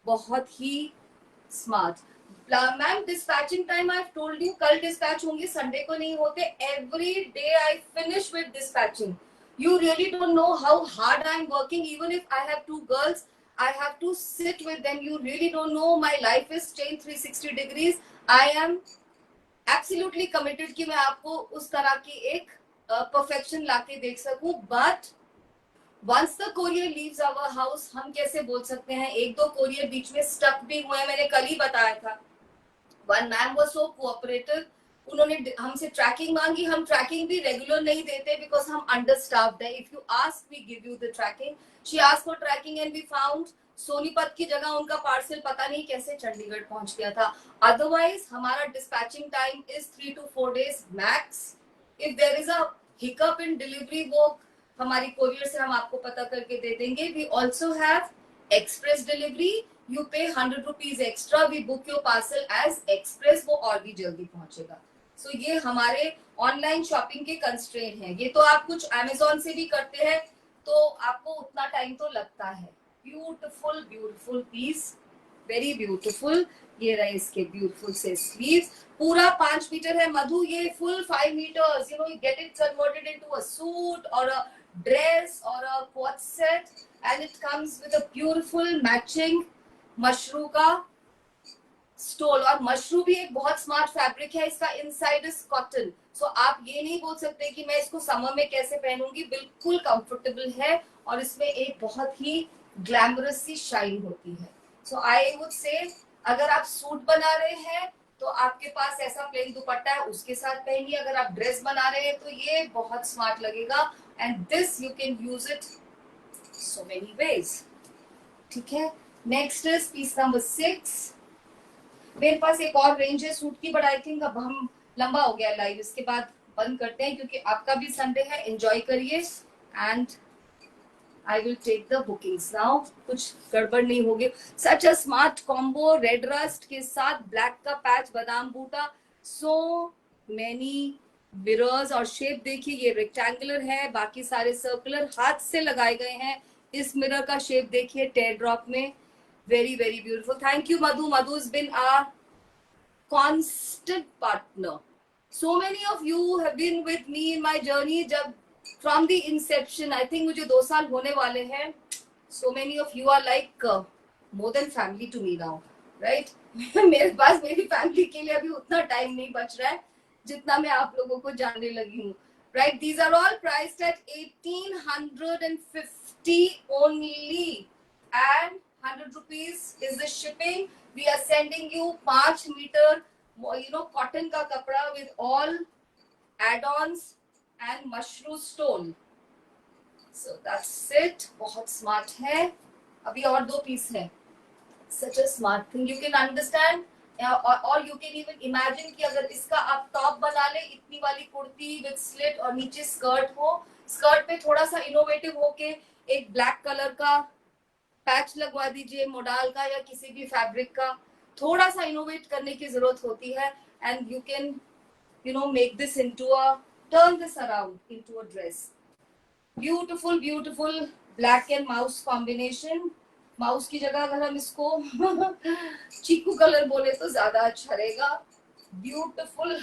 बहुत ही smart. Ma'am dispatching time I told you, कल डिस्पैच होंगे, संडे को नहीं होते. Every day I finish with dispatching. You really don't know how hard I'm working. Even if I have 2 girls, I have to sit with them. You really don't know. My life is changed 360 degrees. I am absolutely committed कि मैं आपको उस तरह की एक perfection लाके देख सकूं. But once the courier leaves our house, हम कैसे बोल सकते हैं? 1-2 courier बीच में stuck भी हुए हैं, मैंने कल ही बताया था. One man was so cooperative. उन्होंने हमसे ट्रैकिंग मांगी, हम ट्रैकिंग भी रेगुलर नहीं देते बिकॉज हम अंडरस्टाफ्ड है. If you ask we give you the tracking. She asked for tracking and we found Sonipat की जगह उनका पार्सल पता नहीं कैसे चंडीगढ़ पहुंच गया था. अदरवाइज हमारा dispatching time is 3 to 4 days max. If there is a hiccup in delivery, वो हमारी कोरियर से हम आपको पता करके दे देंगे. We also have express delivery. You pay 100 rupees extra. We book your parcel as express, वो और भी जल्दी पहुंचेगा. So ये हमारे ऑनलाइन शॉपिंग के कंस्ट्रेंट हैं. ये तो आप कुछ Amazon से भी करते हैं तो आपको उतना टाइम तो लगता है. Beautiful beautiful piece, very beautiful. ये रहे इसके ब्यूटीफुल से स्लीव्स. पूरा 5 मीटर है मधु, ये full 5 meters. You know, you get it converted into a suit or a dress or a quad set, and it comes with a beautiful matching mashru का stall. और मशरू भी एक बहुत स्मार्ट फैब्रिक है. इसका इनसाइड इज कॉटन. सो आप ये नहीं बोल सकते कि मैं इसको समर में कैसे पहनूंगी. बिल्कुल कंफर्टेबल है और इसमें एक बहुत ही ग्लैमरस सी शाइन होती है. सो आई वुड से अगर आप सूट बना रहे हैं तो आपके पास ऐसा प्लेन दुपट्टा है, उसके साथ पहनिए. अगर आप ड्रेस बना रहे हैं तो ये बहुत स्मार्ट लगेगा. And this you can use it so many ways. ठीक है. Next is peace number 6. मेरे पास एक और रेंज है सूट की, बट आई थिंक अब हम लंबा हो गया लाइव, इसके बाद बंद करते हैं क्योंकि आपका भी संडे है. एंजॉय करिए and I will take the bookings now. कुछ गड़बड़ नहीं होगी. Such a smart combo, red rust के साथ ब्लैक का पैच, बादाम बूटा. सो मैनी मिरर्स और शेप देखिए. ये रेक्टेंगुलर है, बाकी सारे सर्कुलर हाथ से लगाए गए हैं. इस मिरर का शेप देखिए टेयर ड्रॉप में. Very, very beautiful. Thank you, Madhu. Madhu's been our constant partner. So many of you have been with me in my journey. जब from the inception, I think मुझे 2 साल होने वाले हैं. So many of you are like more than family to me now, right? मेरे पास मेरी family के लिए अभी उतना टाइम नहीं बच रहा है जितना मैं आप लोगों को जानने लगी हूँ. Right? These are all priced at 1850 only, and 100 rupees is the shipping. We are sending you 5 meter, you know, cotton का कपड़ा with all add-ons and mushroom stole. So that's it. बहुत स्मार्ट है. अभी और 2 पीस है. Such a smart thing. You can understand or you can even imagine कि अगर इसका आप टॉप बना ले, इतनी वाली कुर्ती with slit और नीचे स्कर्ट हो. स्कर्ट पे थोड़ा सा इनोवेटिव होके एक ब्लैक कलर का पैच लगवा दीजिए, मोडाल का या किसी भी फैब्रिक का. थोड़ा सा इनोवेट करने की जरूरत होती है. And you can, you know, make this into a, turn this around into a dress. Beautiful beautiful black and mouse combination. Mouse की जगह अगर हम इसको चीकू कलर बोले तो ज्यादा अच्छा रहेगा. Beautiful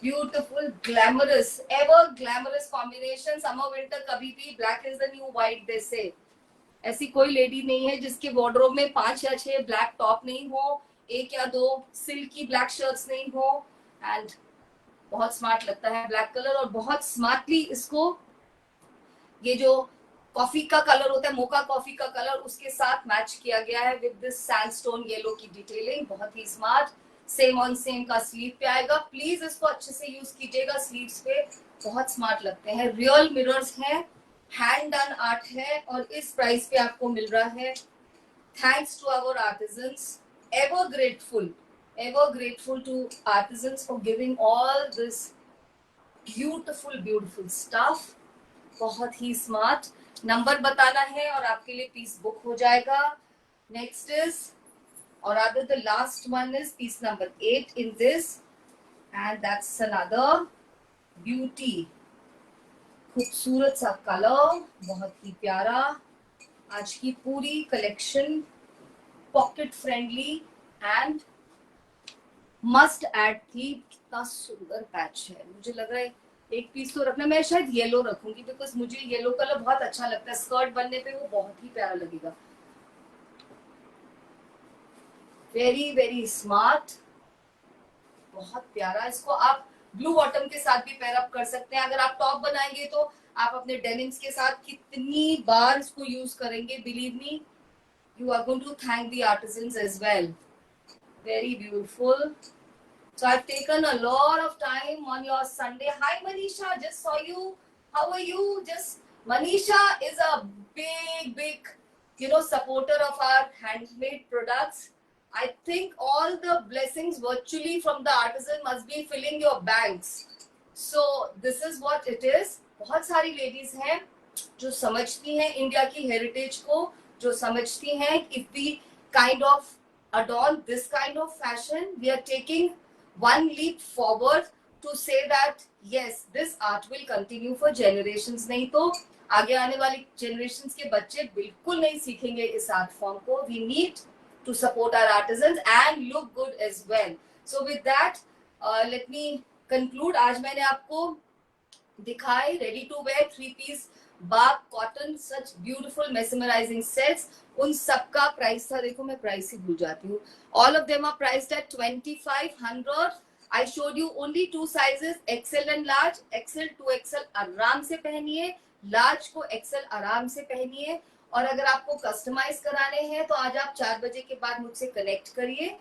beautiful glamorous, ever glamorous combination, summer winter कभी भी black is the new white they say. ऐसी कोई लेडी नहीं है जिसके वार्डरोब में 5 या 6 ब्लैक टॉप नहीं हो, 1 या 2 सिल्की ब्लैक शर्ट्स नहीं हो। एंड बहुत स्मार्ट लगता है ब्लैक कलर, और बहुत स्मार्टली इसको ये जो कॉफी का कलर होता है, मोका कॉफी का कलर, उसके साथ मैच किया गया है विद दिस सैंडस्टोन येलो की डिटेलिंग। बहुत ही स्मार्ट, सेम ऑन सेम का स्लीव पे आएगा। प्लीज इसको अच्छे से यूज कीजिएगा, स्लीव्स पे बहुत स्मार्ट लगते हैं। रियल मिरर्स हैं, हैंड डन आर्ट है, और इस प्राइस पे आपको मिल रहा है। Thanks to our artisans, ever grateful to artisans for giving all this beautiful stuff. बहुत ही स्मार्ट। नंबर बताना है और आपके लिए पीस बुक हो जाएगा। नेक्स्ट इज, और rather the last one is piece number 8 in this, and that's another beauty, खूबसूरत सा कलर, बहुत ही प्यारा। आज की पूरी collection pocket friendly and must add थी। कितना सुंदर पैच है, मुझे लग रहा है एक पीस तो रखना। मैं शायद येलो रखूंगी बिकॉज मुझे येलो कलर बहुत अच्छा लगता है, स्कर्ट बनने पे वो बहुत ही प्यारा लगेगा। वेरी स्मार्ट, बहुत प्यारा। इसको आप ब्लू बॉटम के साथ भी पेयर अप कर सकते हैं। अगर आप टॉप बनाएंगे तो आप अपने डेनिम्स के साथ कितनी बार इसको यूज करेंगे, believe me, you are going to thank the artisans as well. Very beautiful. So I've taken a lot of time on your Sunday. Hi Manisha, just saw you. How are you? Manisha is a big, supporter of our handmade products. I think all the blessings virtually from the artisan must be filling your banks. So this is what it is. बहुत सारी ladies हैं जो समझती हैं India की heritage को, जो समझती हैं if we kind of adorn this kind of fashion, we are taking one leap forward to say that yes, this art will continue for generations. नहीं तो आगे आने वाली generations के बच्चे बिल्कुल नहीं सीखेंगे इस art form को। We need to support our artisans and look good as well. So with that, let me conclude. आज मैंने आपको दिखाए ready to wear 3-piece Bagh cotton, such beautiful mesmerising sets. उन सबका प्राइस था, देखो मैं प्राइस ही भूल जाती हूँ। All of them are priced at 2500। I showed you only 2 sizes, XL and large. XL 2XL आराम से पहनिए, लार्ज को एक्सेल आराम से पहनिए। और अगर आपको कस्टमाइज कराने हैं तो आज आप 4 बजे के बाद मुझसे कनेक्ट करिए।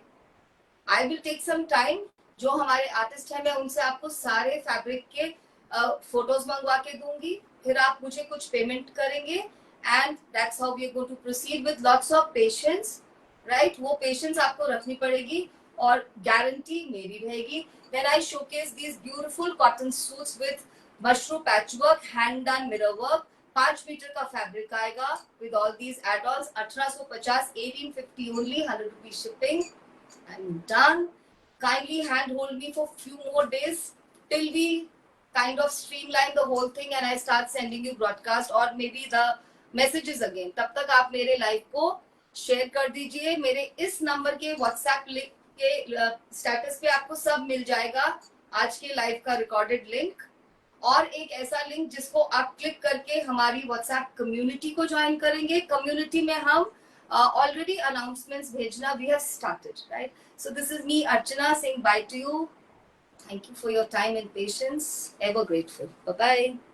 I will take some time. जो हमारे आर्टिस्ट हैं मैं उनसे आपको सारे फैब्रिक के फोटोज मंगवा के दूंगी, फिर आप मुझे कुछ पेमेंट करेंगे, and that's how we are going to proceed with lots of patience, right. वो पेशेंस आपको रखनी पड़ेगी और गारंटी मेरी रहेगी। When I showcase these beautiful cotton suits with mushroom patchwork, hand done mirror work, 5 metre का fabric आएगा with all these add-ons. 1850, 1850 only, 100 rupees shipping, and done. Kindly handhold me for few more days till we kind of streamline the whole thing and I start sending you broadcast or maybe the messages again. तब तक आप मेरे live को share कर दीजिए। मेरे इस number के व्हाट्सएप लिंक के स्टेटस पे आपको सब मिल जाएगा, आज के लाइव का रिकॉर्डेड लिंक और एक ऐसा लिंक जिसको आप क्लिक करके हमारी व्हाट्सएप कम्युनिटी को ज्वाइन करेंगे। कम्युनिटी में हम already announcements bhejna we have started, right? So this is me, Archana, saying bye to you. Thank you for your time and patience. Ever grateful. Bye bye.